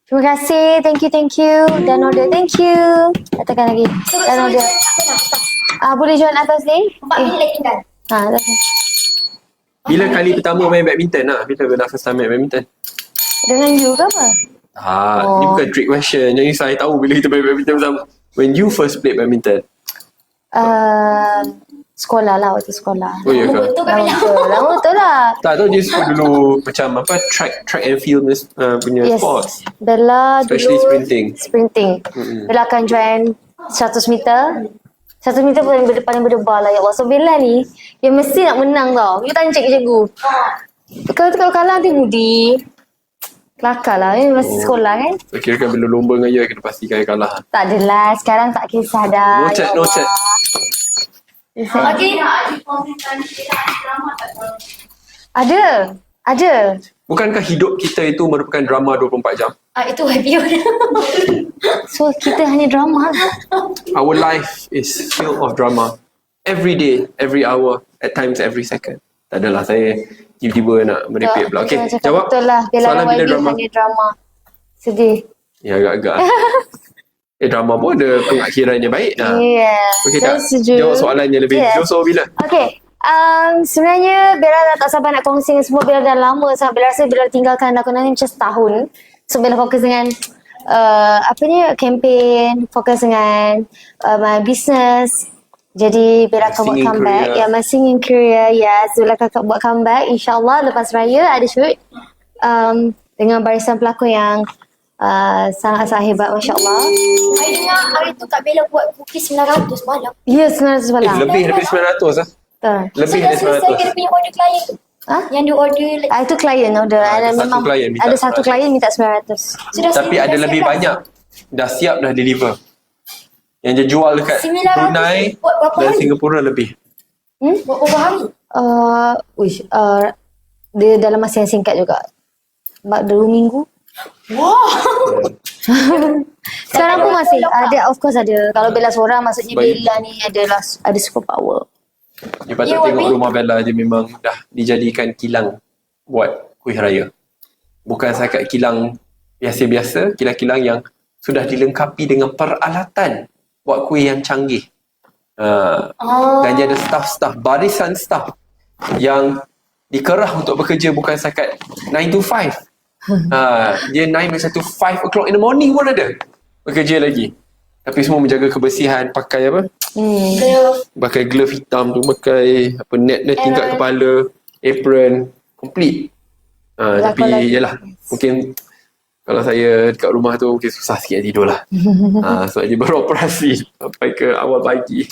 Terima kasih. Thank you. Dan order. Thank you. Tekan lagi. Dan order. Boleh join atas ni? 4 minit lagi tinggal. Atas ni. Bila kali pertama main badminton lah? Bila Bella first time main badminton? Dengan you ke apa? Ni bukan trick question. Yang saya tahu bila kita main badminton bersama. When you first played badminton. Sekolah lah waktu sekolah. Oh ya ke? Betul Kak Bella. Lama betul lah. Tak tahu dia suka dulu macam apa track and field punya Yes. sports. Bella Especially dulu sprinting. Bella akan join 100 meter. 1 meter paling berdebar lah. Ya Allah. So Bella ni, dia mesti nak menang tau. You tanya cikgu. Kalau kalah nanti Budi. Kelakar lah. Masih sekolah kan. So kira kan bila lomba dengan you, kena pastikan you kalah. Tak adalah. Sekarang tak kisah dah. No chat, no chat. Okay. Ada konten Bella ada drama tak tahu. Ada. Bukankah hidup kita itu merupakan drama 24 jam? Itu happy orang. So kita hanya drama. Our life is filled of drama. Every day, every hour, at times every second. Tak adalah saya tiba-tiba nak merepek pula. Okay, jawab. Betul lah. Bella Soalan dan bila YB drama. hanya drama. Sedih. Ya, agak-agak. Drama pun ada pengakhirannya baik. Okay, Saya Kak. setuju. Jawab soalannya lebih. Yes. Joso bila? Okay. Sebenarnya Bella dah tak sabar nak kongsi dengan semua. Bella dah lama sangat. Bella rasa Bella tinggalkan lakonan ni macam setahun. So Bella fokus dengan campaign, fokus dengan my business. Jadi Bella akan buat Singing comeback. career. Ya, my singing career. Yes, Bella akan buat comeback. InsyaAllah lepas raya ada shoot dengan barisan pelakon yang sangat-sangat hebat, Masya Allah. Saya dengar hari tu Kak Bella buat cookies 900 malam. Ya, 900 malam. Lebih daripada 900 lah. Betul. Lebih Dah dari selesai dia 900. punya order klien tu. Ha? Yang dia order Itu klien order. ada Dan satu memang klien minta ada satu 900. klien minta 900. Sudah Tapi siap- ada dah lebih siap dah. banyak. Dah siap dah deliver. Yang dia jual dekat 900 Brunei buat berapa dan hari? Singapura lebih. Buat berapa hari? Dia dalam masa yang singkat juga. 2 minggu. Sekarang pun masih ada, of course ada. Kalau Bella seorang, maksudnya Baik. Bella ni ada super power. Dia patut Ya, tengok Wabi. rumah Bella dia memang dah dijadikan kilang buat kuih raya. Bukan setakat kilang biasa-biasa, kilang-kilang yang sudah dilengkapi dengan peralatan buat kuih yang canggih. Dan dia ada staff-staff, barisan staff yang dikerah untuk bekerja bukan setakat 9 to 5. Dia 9 macam tu 5 o'clock in the morning pun ada bekerja lagi. Tapi semua menjaga kebersihan, pakai apa? Pakai glove hitam tu, pakai net-netting kat kepala, apron, complete. Tapi lagi. yalah, mungkin kalau saya dekat rumah tu mungkin susah sikit nak tidur lah. Sebab dia beroperasi sampai ke awal pagi.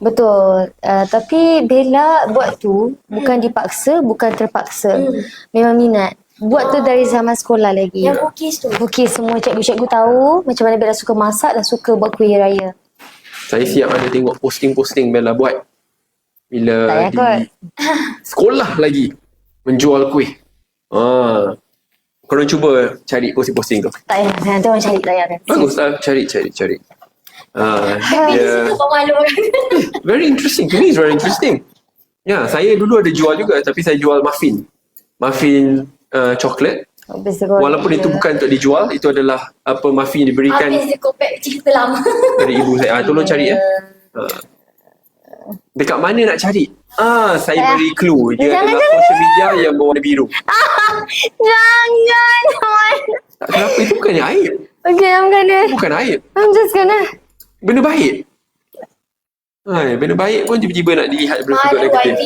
Betul. Tapi Bella buat tu bukan dipaksa, bukan terpaksa. Memang minat. Buat tu dari zaman sekolah lagi. Yang cookies tu. Okey, semua cikgu-cikgu tahu macam mana Bella suka masak dan suka buat kuih raya. Saya siap ada tengok posting-posting Bella buat bila Tak payah di kot. sekolah lagi menjual kuih. Korang cuba cari posting-posting tu. Tak payah. Nanti orang cari tak payah. Bagus lah, cari. Tapi Dia dia malu orang. very interesting. To me, it's very interesting. Ya, saya dulu ada jual juga, tapi saya jual muffin. Muffin coklat. Walaupun itu bukan untuk dijual, itu adalah apa muffin diberikan Habis dia kopek cerita lama. dari ibu saya. Tolong cari ya. Dekat mana nak cari? Saya beri clue. Dia Jangan, adalah social media yang berwarna biru. Jangan. Tak, kenapa? Itu bukannya aib. Okay, I'm gonna. Bukan aib. I'm just gonna. Benda baik. Benda baik pun tiba-tiba nak dilihat berbentuk Malu negatif. YB.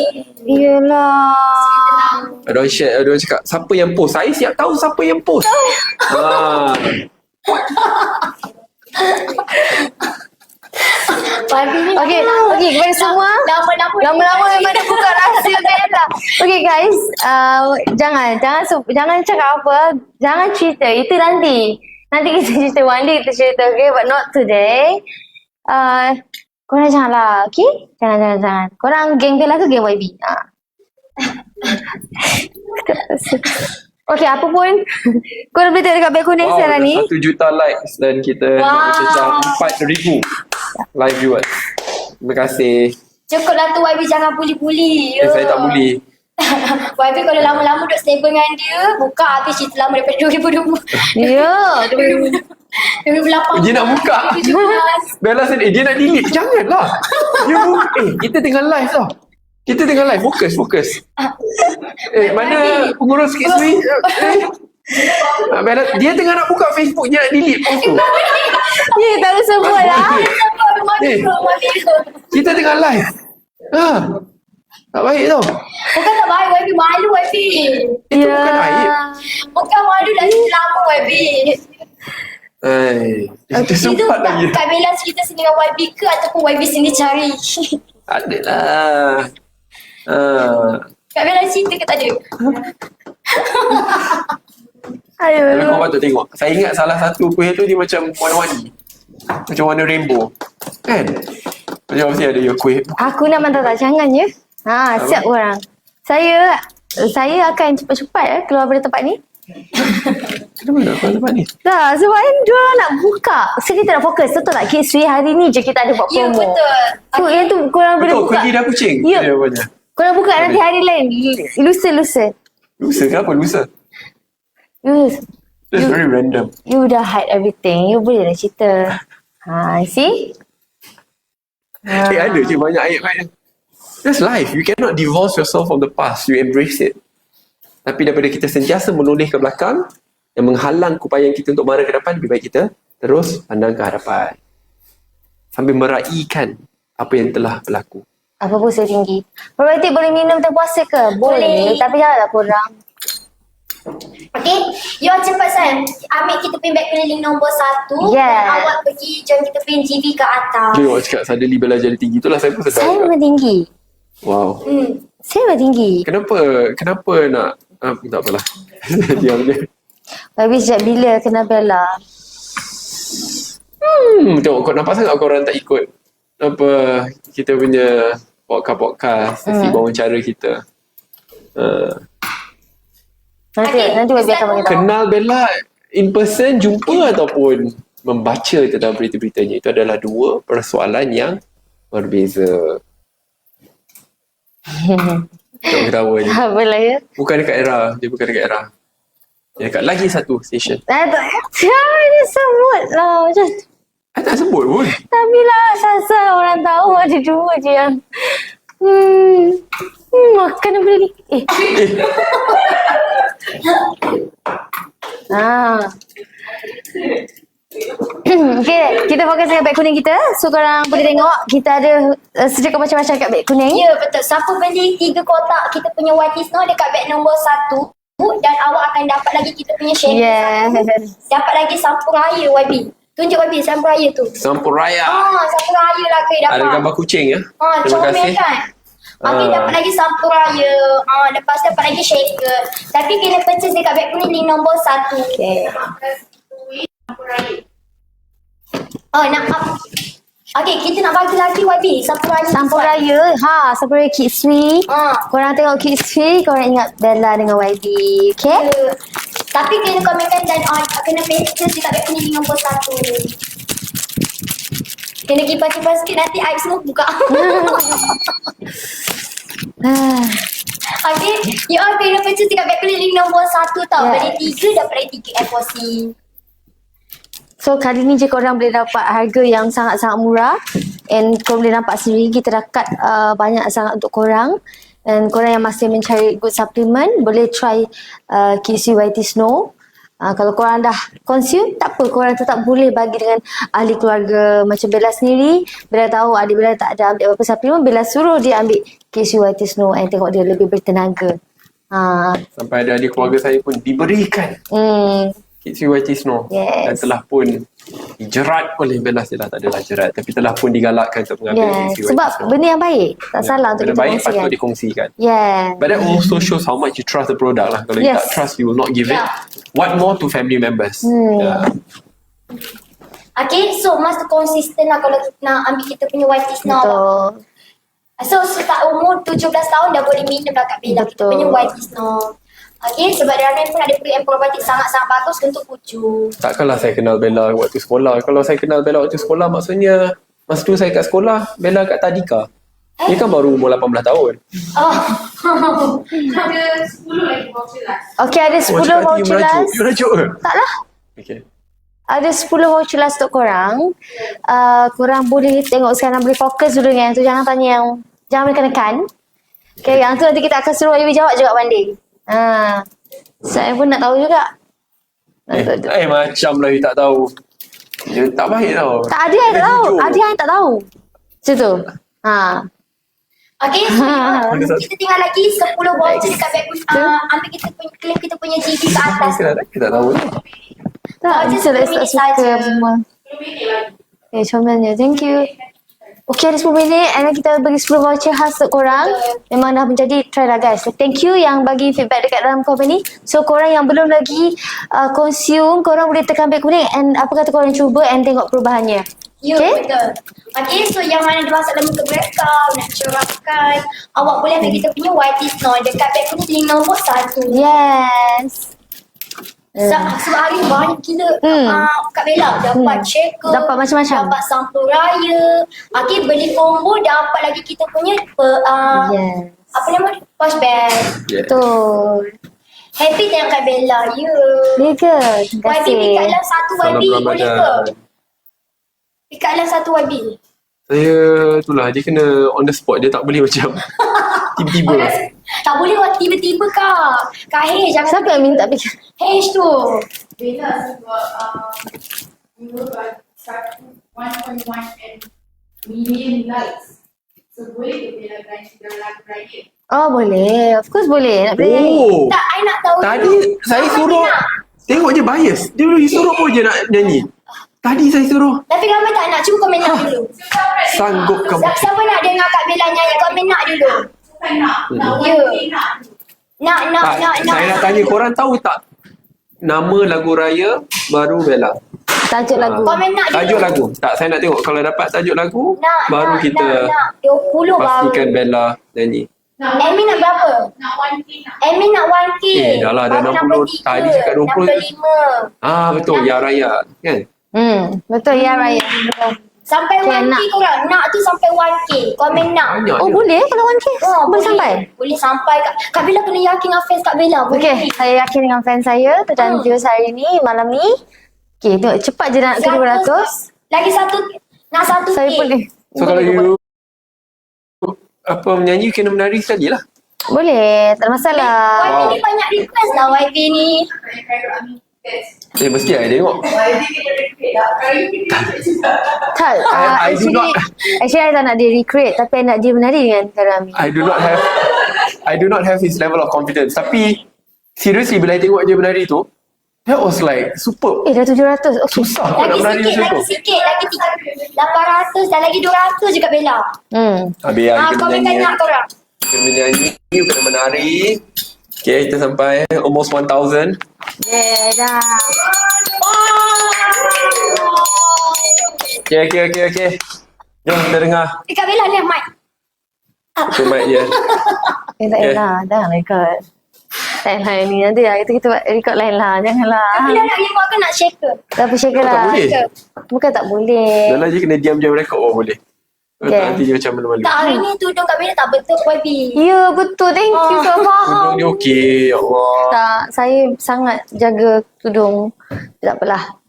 Yelah. Ada orang share, ada orang cakap, siapa yang post? Saya siap tahu siapa yang post. YB ni Okay, kepada semua. Lama-lama Lama-lama memang dia buka rahsia Bella. Okay guys, jangan cakap apa, jangan cerita. Itu nanti kita cerita one day, kita cerita, okay, but not today. Korang janganlah, okay? Jangan. Korang geng Bella ke geng YB? Okay, apa pun korang boleh tengok dekat beg kuning sekarang ni. 1 juta likes dan kita nak cecah 4,000 live viewers. Terima kasih. Cukup lah tu YB, jangan buli-buli. Saya tak bully. YB kalau lama-lama duduk stable dengan dia, buka habis cerita lama daripada 2020. Ya, 2008. Dia nak buka. 2017. Bella sedih. Dia nak delete. Janganlah. Dia buka. Kita tengah live tau. Kita tengah live. Fokus. Mana pengurus Kids Week? Bella, dia tengah nak buka Facebook. Dia nak delete post tu. ya, tak ada sebut lah. Rumah biru. Kita tengah live. Tak baik tau. Bukan tak baik YB, malu YB. Itu bukan aib. Bukan malu dah cerita lama YB. Kita Itu sempat lagi. Kak Bella cerita sendiri dengan YB ke ataupun YB sendiri cari? Ada lah. Kak Bella cerita ke tak ada? Ayo. Tapi kau patut tengok. Saya ingat salah satu kuih tu dia macam warna-warni. Macam warna rainbow. Kan? Macam mesti ada yang kuih. Aku nak mantap tak? Jangan je. Siap orang. Saya akan cepat-cepat keluar dari tempat ni. Kenapa nak keluar tempat ni? Dah, sebab kan dia nak buka. So kita nak fokus. Betul tak? Kids Free hari ni je kita ada buat Ya, promo. betul. So yang tu korang boleh Betul, buka. kuih dah kucing. Ya. Dia banyak. Korang buka nanti hari lain. Lusa. Lusa kenapa lusa? That's very random. You dah hide everything. You boleh dah cerita. See? Ada je banyak ayat-ayat. That's life. You cannot divorce yourself from the past. You embrace it. Tapi daripada kita sentiasa menoleh ke belakang yang menghalang upaya kita untuk mara ke depan, lebih baik kita terus pandang ke hadapan. Sambil meraihkan apa yang telah berlaku. Apa pun saya tinggi. Probiotik boleh minum tengah puasa ke? Boleh. Tapi janganlah kurang. Okay, you all cepat sayang. Ambil kita punya beg keliling nombor 1. Yeah. Dan awak pergi join kita punya GV ke atas. Jadi awak cakap suddenly Bella jadi tinggi. Itulah saya pun sedar. Saya juga. memang tinggi. Wow. Saya memang tinggi. Kenapa nak tak apalah. Diam je. Tapi sejak bila kenal Bella? Tengok kau nampak sangat korang tak ikut apa kita punya podcast sesi wawancara kita. Nanti Baby akan beritahu. Kenal Bella in person, jumpa ataupun membaca tentang berita-beritanya, itu adalah dua persoalan yang berbeza. Tak ketawa je. Apalah ya. Bukan dekat era. Dia bukan dekat era. Dia dekat lagi satu station. Jangan disebut lah. Macam Saya tak sebut pun. tapi lah asal orang tahu ada dua je yang makan apa lagi? Okay, kita fokus dengan beg kuning kita. So korang boleh tengok kita ada sediakan macam-macam kat beg kuning. Ya, betul. Siapa beli 3 kotak kita punya White Snow dekat beg nombor 1 dan awak akan dapat lagi kita punya shampoo. Yes. Dapat lagi sampul raya YB. Tunjuk YB sampul raya tu. Sampul raya. Sampul raya lah kau dapat. Ada gambar kucing ya. Terima comel kasih. kan? Okey, dapat lagi sampul raya. Lepas tu dapat lagi shaker. Tapi kena purchase dekat beg kuning link nombor 1. Okay. Nak okey, kita nak bagi lagi YB sampul raya. Sampul raya. Sampul raya Kids Free. Korang tengok Kids Free, korang ingat Bella dengan YB. Okay? Tapi kena komenkan dan kena paste dekat beg kuning link nombor 1. Kena kipas-kipas sikit nanti aib semua buka. Okay, you all kena purchase dekat beg kuning link nombor 1 tau. Yes. Beli 3 dapat lagi 3 FOC. So kali ni je korang boleh dapat harga yang sangat-sangat murah. And korang boleh nampak sendiri kita dah cut banyak sangat untuk korang. Dan korang yang masih mencari good supplement boleh try Kids White Snow. Kalau korang dah consume, tak apa, korang tetap boleh bagi dengan ahli keluarga. Macam Bella sendiri, Bella tahu adik Bella tak ada ambil apa-apa supplement, Bella suruh dia ambil Kids White Snow and tengok dia lebih bertenaga. Sampai ada adik keluarga saya pun diberikan Kids White Snow. Yes. Dan telah pun dijerat oleh Bella. Saya tak adalah jerat, tapi telah pun digalakkan untuk mengambil Yes. Kids White Sebab Snow. benda yang baik, tak salah untuk Benda kita baik kongsikan. patut dikongsikan. Yeah. But that also shows how much you trust the product lah. Kalau you Yes. tak trust, you will not give it. What more to family members? Yeah. Okay, so must konsisten lah kalau kita nak ambil kita punya White Snow. Betul. So sejak umur 17 tahun dah boleh minum dah kat Bella kita Betul. punya White Snow. Okay, sebab dalam pun ada probiotik sangat-sangat bagus untuk kucu. Takkanlah saya kenal Bella waktu sekolah. Kalau saya kenal Bella waktu sekolah, maksudnya masa tu saya kat sekolah, Bella kat Tadika. Dia kan baru umur 18 tahun. Ada 10 lagi voucher last. Okay, ada 10 cakap nanti voucher last. You merajuk ke? Taklah. Okay. Ada 10 voucher last untuk korang. Korang boleh tengok sekarang, boleh fokus dulu dengan yang tu. Jangan tanya yang, jangan menekan. Okay, yang tu nanti kita akan suruh Ayu jawab juga banding. Saya pun nak tahu juga. Macam lah you tak tahu. Dia tak baik tau. Tak ada yang tak tahu. Ada yang tak tahu. Macam tu. Okay, so kita tinggal lagi 10 voucher dekat beg ambil kita punya claim kita punya GP ke atas. Kita tak tahu. Tak, Just Alex 10 tak minit suka saja. semua. 10 minit lagi. Comelnya. Thank you. Okay, ada 10 minit and then kita bagi 10 voucher khas untuk korang. Memang dah menjadi, try lah guys. So, thank you yang bagi feedback dekat dalam komen ni. So, korang yang belum lagi consume, korang boleh tekan beg kuning and apa kata korang cuba and tengok perubahannya. Ya, Okay? betul. Okay, so yang mana ada masalah muka breakout, nak corakkan, awak boleh ambil kita punya white tone dekat beg kuning di nombor 1. Yes. Sebab hari ni banyak gila Kak Bella dapat shaker, Dapat macam-macam. dapat sampul raya. Okay, beli combo dapat lagi kita punya Yes. apa nama, posh bag. Yeah. Betul. Happy tengok Kak Bella, ya. Ya ke? Terima YB pick kasih. dalam satu Salam YB boleh ke? Ramadan. Pick dalam satu YB. Saya itulah dia kena on the spot, dia tak boleh macam tiba-tiba. Tak boleh buat tiba-tiba Kak. Kak H jangan. Siapa yang minta pikir? H tu. Bella sebab you got 1.1 and million likes. So boleh ke Bella ganti dalam lagu raya? Oh boleh. Of course boleh. Nak boleh nyanyi. Oh, Tak, I nak tahu tadi dulu. saya Apa suruh, dia nak? tengok je bias. Dia dulu suruh pun je nak nyanyi. Tadi saya suruh. Tapi ramai tak nak. Cuba komen nak dulu. Sanggup kamu. Siapa nak dengar Kak Bella nyanyi? Komen nak dulu. Bukan nak. Nak Ya. YB nak. Nak. Saya nak tanya korang tahu tak nama lagu raya baru Bella? Tajuk lagu. Komen nak dulu. Tajuk lagu. Tak, saya nak tengok kalau dapat tajuk lagu Nak, baru nak, kita nak. 20 baru. pastikan Bella nyanyi. Nak Amy nak berapa? Nak 1K nak. Amy nak 1K. Dah lah, dah Baru 60. Tadi cakap 20. 65. Betul, Ya Raya kan? Betul ya Raya. Betul. Sampai Okay, 1K nak. korang. Nak tu sampai 1K. Komen nak. Banyak Oh je. boleh kalau 1K? Boleh sampai? Boleh sampai. Kak Bella kena yakin dengan fans Kak Bella. Boleh. Okay, saya yakin dengan fans saya dan views hari ni, malam ni. Okay, tengok cepat je nak ke 200. Lagi satu. Nak 1K. Saya boleh. So kalau you menyanyi kena menari sekali lah. Boleh, tak ada masalah. YB ni banyak request lah YB ni. Saya Khairul Amin best. Mesti saya tengok. YB kena repeat lah. Khairul kena repeat juga. Tak, I do not- actually I tak nak dia recreate tapi I nak dia menari dengan Karami. I do not have his level of confidence. Tapi seriously bila I tengok dia menari tu, that was like super. Dah 700. Okay. Susah kau Lagi nak menari sikit, macam tu. lagi sikit. Lagi 800 dan lagi 200 je Kak Bella. Habis you kena Komen nyanyi. banyak korang. Kena menyanyi, you kena menari. Okay, kita sampai almost 1,000. Yeah, dah. Okay. Jom kita dengar. Kak Bella ni mic. Itu mic dia. Tak payahlah. Jangan record. Tak payahlah ni. Nanti lah kita record lain lah. Janganlah. Kak Bella nak remote ke nak shaker? Tapi share Tak lah. boleh. Bukan tak boleh. Dah lah je kena diam-diam rekod pun boleh. Okay. Nanti dia macam malu-malu. Tak, hari ni tudung Kak Bella tak betul YB. Ya, betul. Thank you. Tak faham. Tudung dia okey, ya Allah. Tak, saya sangat jaga tudung. Tak apalah.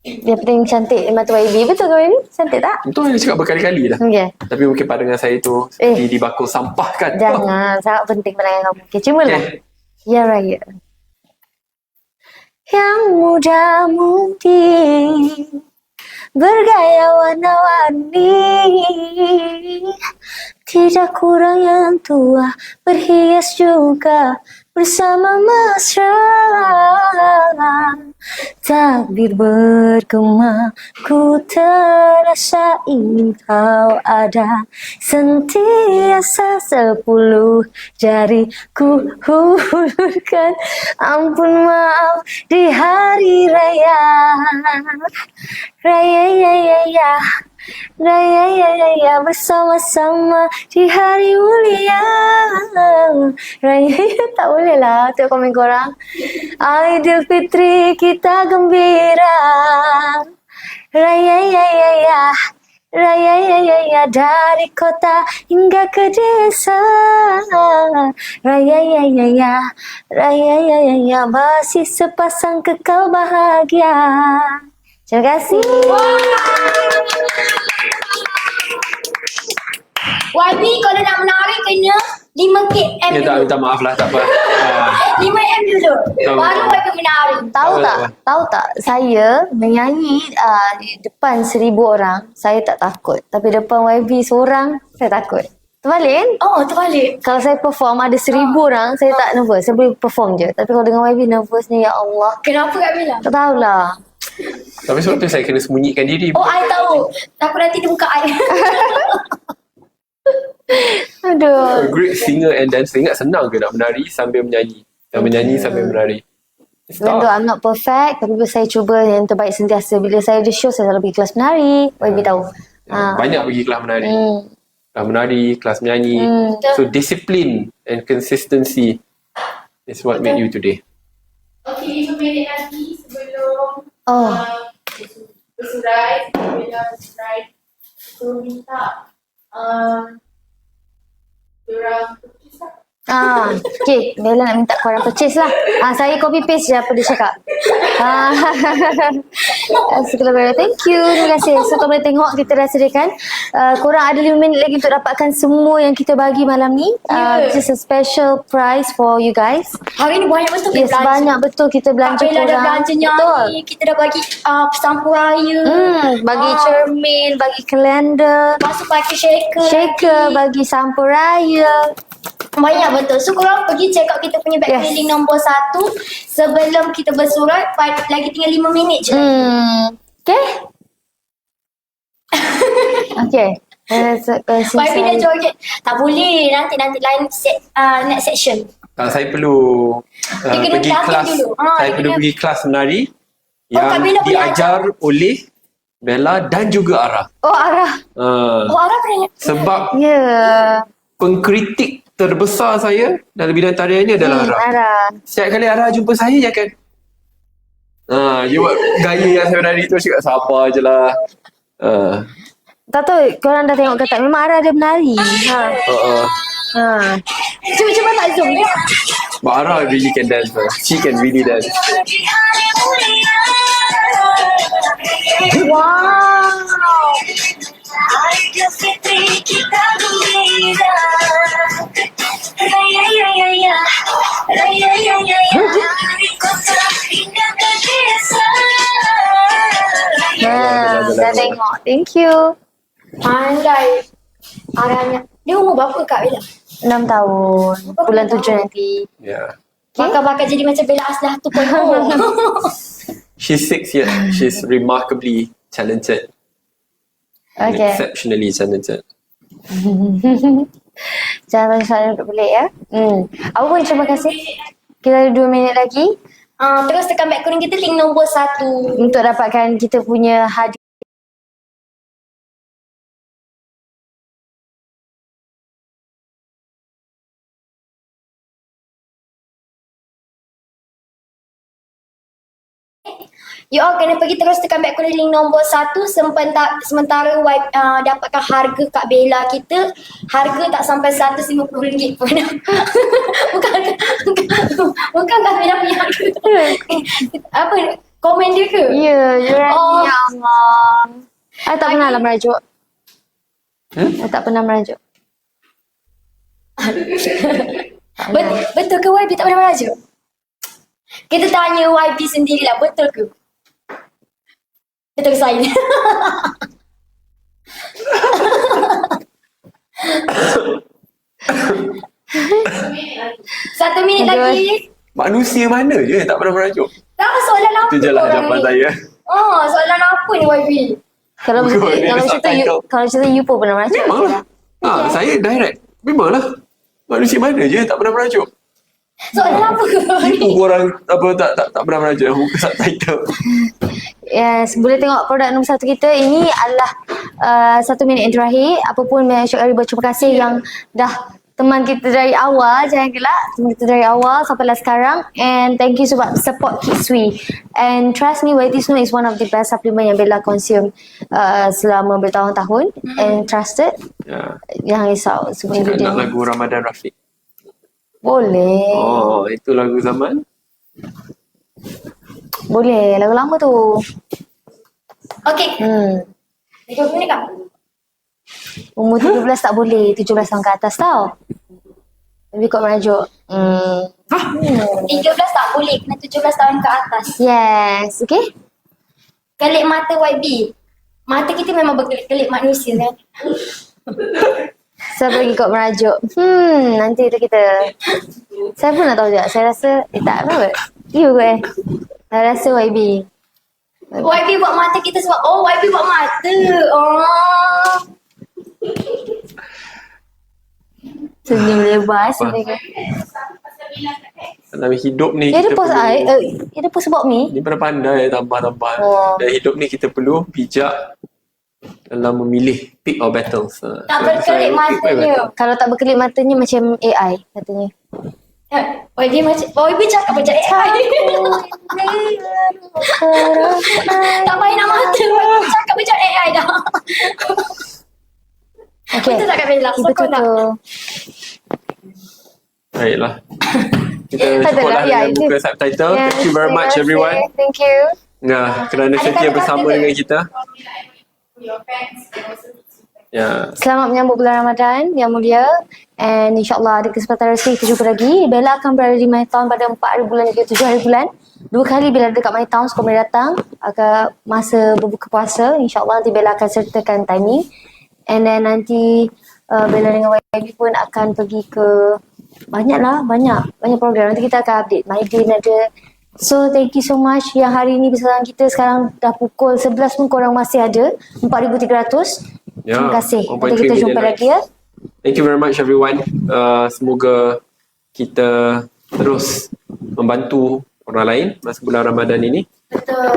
Dia penting cantik mata YB. Betul ke YB? Cantik tak? Betul dia cakap berkali-kali dah. Okay. Tapi mungkin pandangan saya tu seperti dibakul sampah kan. Jangan. Sangat penting pandangan kamu. Okay, cubalah. Okay. Ya Raya. Yang muda-mudi bergaya warna-warni, tidak kurang yang tua, berhias juga bersama mesra. Takbir bergema, ku terasa ingin kau ada, sentiasa 10 jari ku hulurkan. Ampun maaf di hari raya, raya ya ya ya, raya ya ya ya, bersama-sama di hari mulia. Raya ya, tak boleh lah tengok komen korang. Aidilfitri kita gembira, raya ya ya ya, raya ya ya ya, dari kota hingga ke desa. Raya ya ya ya, raya ya ya ya, masih sepasang kekal bahagia. Terima kasih. YB kalau nak menari kena 5 km Ya tak, dulu. minta maaf lah, tak apa. 5 m dulu. Tahu. Baru YB menari. Tahu Tahu tak? tak? Tahu tak? Saya menyanyi di depan 1,000 orang, saya tak takut. Tapi depan YB seorang, saya takut. Terbalik kan? Oh, terbalik. Kalau saya perform ada 1,000 orang, saya tak nervous. Saya boleh perform je. Tapi kalau dengan YB nervousnya, ya Allah. Kenapa Kak Bella? Tak tahulah. Tapi sebab tu saya kena sembunyikan diri. Oh, I tahu. Takut nanti dia buka I. Aduh. A great singer and dancer. Ingat senang ke nak menari sambil menyanyi? Dan menyanyi sambil menari. It's Even though tough. I'm not perfect, tapi saya cuba yang terbaik sentiasa. Bila saya ada show, saya selalu pergi kelas menari. YB tahu. Banyak pergi kelas menari. Kelas menari, kelas menyanyi. So discipline and consistency is what made you today. Okay, 5 minit lagi sebelum Oh. bersurai, bila bersurai, so minta diorang purchase lah. Okay. Bella nak minta korang purchase lah. Saya copy paste je apa dia cakap. Sekolah Bella, thank you. Terima kasih. So, kau boleh tengok kita dah sediakan. Korang ada 5 minit lagi untuk dapatkan semua yang kita bagi malam ni. Just a special prize for you guys. Hari ni banyak betul Yes, banyak betul kita Kak belanja Bella dah korang. belanja nyanyi. Kita dah bagi sampul raya. Bagi cermin, bagi kalender, Masuk pakai shaker. shaker, bagi sampul raya. Banyak betul. So korang pergi check out kita punya backlink nombor 1 sebelum kita bersurat. Lagi tinggal 5 minit je. Okay? Okay. YB dah joget. Tak boleh. Nanti next section. Saya perlu Dia kena pergi latih kelas. dulu. Saya dia perlu kena- pergi kelas menari Kak yang Bella boleh diajar oleh Bella dan juga Ara. Oh, Arah. Oh, Ara pernah. Sebab Ya. pengkritik terbesar saya dalam bidang tarian ni adalah Ara. Arah. Setiap kali Ara jumpa saya, dia akan dia buat gaya yang saya menari tu, cakap sabar je lah. Tak tahu korang dah tengok ke tak? Memang Arah ada menari. Cuba tak zoom ya. But Ara really can dance, bro. She can really dance. Wow. Dah tengok. Thank you. Pandai. Arahnya. Dia umur berapa Kak Bella? 6 tahun. Bulan 7 nanti. Yeah. Bakal jadi macam Bella Aslah 2.0. She's 6 years. She's remarkably talented. And Okay. exceptionally talented. Jangan salah duduk pelik ya. Apa pun terima kasih. Kita ada 2 minit lagi Terus tekan back kuning kita link nombor 1. untuk dapatkan kita punya hadiah. You all kena pergi terus tekan back kuning link nombor 1 sementara dapatkan harga Kak Bella kita. Harga tak sampai RM150 pun. bukan Kak Bella punya harga. Apa komen dia ke? Ya, ya Oh. Allah. I tak pernah lah merajuk. I tak pernah merajuk. Betul ke YB tak pernah merajuk? Kita tanya YB sendirilah, betul ke? Betul ke saya? Satu minit lagi. Manusia mana je yang tak pernah merajuk? Tak, soalan apa? Itu je lah korang jawapan ni? saya. Oh, soalan apa ni YB? Kalau Bukan, macam dia kalau ada macam tu you, subtitle. kalau macam tu you pun pernah merajuk. Memanglah. Saya direct. Memanglah. Manusia mana je yang tak pernah merajuk? Soalan apa? Tipu korang apa tak pernah merajuk yang buka subtitle. Yes, boleh tengok produk nombor 1 kita. Ini adalah 1 minit yang terakhir. Apapun Syukari berterima kasih yang dah teman kita dari awal. Jangan gelak, teman kita dari awal sampailah sekarang. And thank you sebab support Kidsui. And trust me, Whitey Snow is one of the best supplement yang Bella consume selama bertahun-tahun. And trusted. Ya. Jangan risau semua Cakap nak ingredient. lagu Ramadan Rafiq. Boleh. Oh, itu lagu zaman. Boleh, lagu lama tu. Okey. Lagi berapa minit Kak? Umur 17 tak boleh, 17 tahun ke atas tau. Lebih kot merajuk. 13 tak boleh, kena 17 tahun ke atas. Yes, okay. Kelip mata YB. Mata kita memang berkelip-kelip manusia kan? Siapa lagi kot merajuk? Nanti tu kita. Saya pun nak tahu juga. Saya rasa, tak apa. You ke? Saya rasa YB. YB buat mata kita sebab, oh YB buat mata. Oh. Senyum lebar sebenarnya. Dalam hidup ni Dia ada kita post perlu, dia ada post about me. ni pandai tambah-tambah. Oh. Dalam hidup ni kita perlu bijak dalam memilih pick our battles. Tak berkelip matanya. Kalau tak berkelip matanya macam AI katanya. YB macam, YB cakap macam AI. Tak payah nak mata. YB cakap macam AI dah. Okay. Betul tak Kak Bella? Betul Sokong tak? tu. Baiklah. Kita Tak cukuplah adalah, ya, dengan buka itu- subtitle. Yes, Thank you very much terima kasih. everyone. Thank you. Kerana Ada setia kata-kata bersama ke? dengan kita. For your fans and also Ya. Selamat menyambut bulan Ramadan yang mulia. And insyaAllah ada kesempatan rezeki kita jumpa lagi. Bella akan berada di My Town pada 4 hari bulan hingga 7 hari bulan. 2 kali Bella dekat My Town, sekolah boleh datang. Akan masa berbuka puasa. InsyaAllah nanti Bella akan sertakan timing. And then nanti Bella dengan YB pun akan pergi ke banyak program. Nanti kita akan update. My Day ada. So thank you so much yang hari ni bersama kita. Sekarang dah pukul 11 pun korang masih ada 4,300. Ya, Terima kasih. 1.3 Nanti kita jumpa million lagi ya. Thank you very much everyone. Semoga kita terus membantu orang lain masa bulan Ramadan ini. Betul.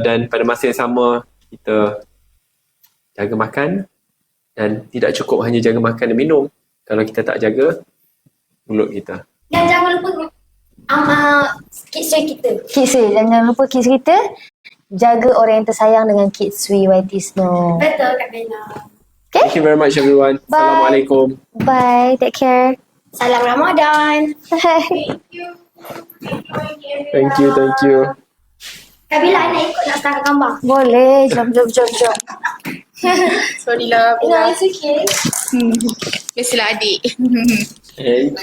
Dan pada masa yang sama kita jaga makan dan tidak cukup hanya jaga makan dan minum. Kalau kita tak jaga mulut kita. Dan jangan lupa kids kita. Kids dan jangan lupa kids kita jaga orang yang tersayang dengan Kids Sui YT Snow. Betul Kak Bella. Thank you very much everyone. Bye. Assalamualaikum. Bye. Take care. Salam Ramadan. Bye. Thank you. Kak Bella nak ikut nak start gambar. Boleh. Jom. sorry lah. No, it's okay. Biasalah adik. Thank you.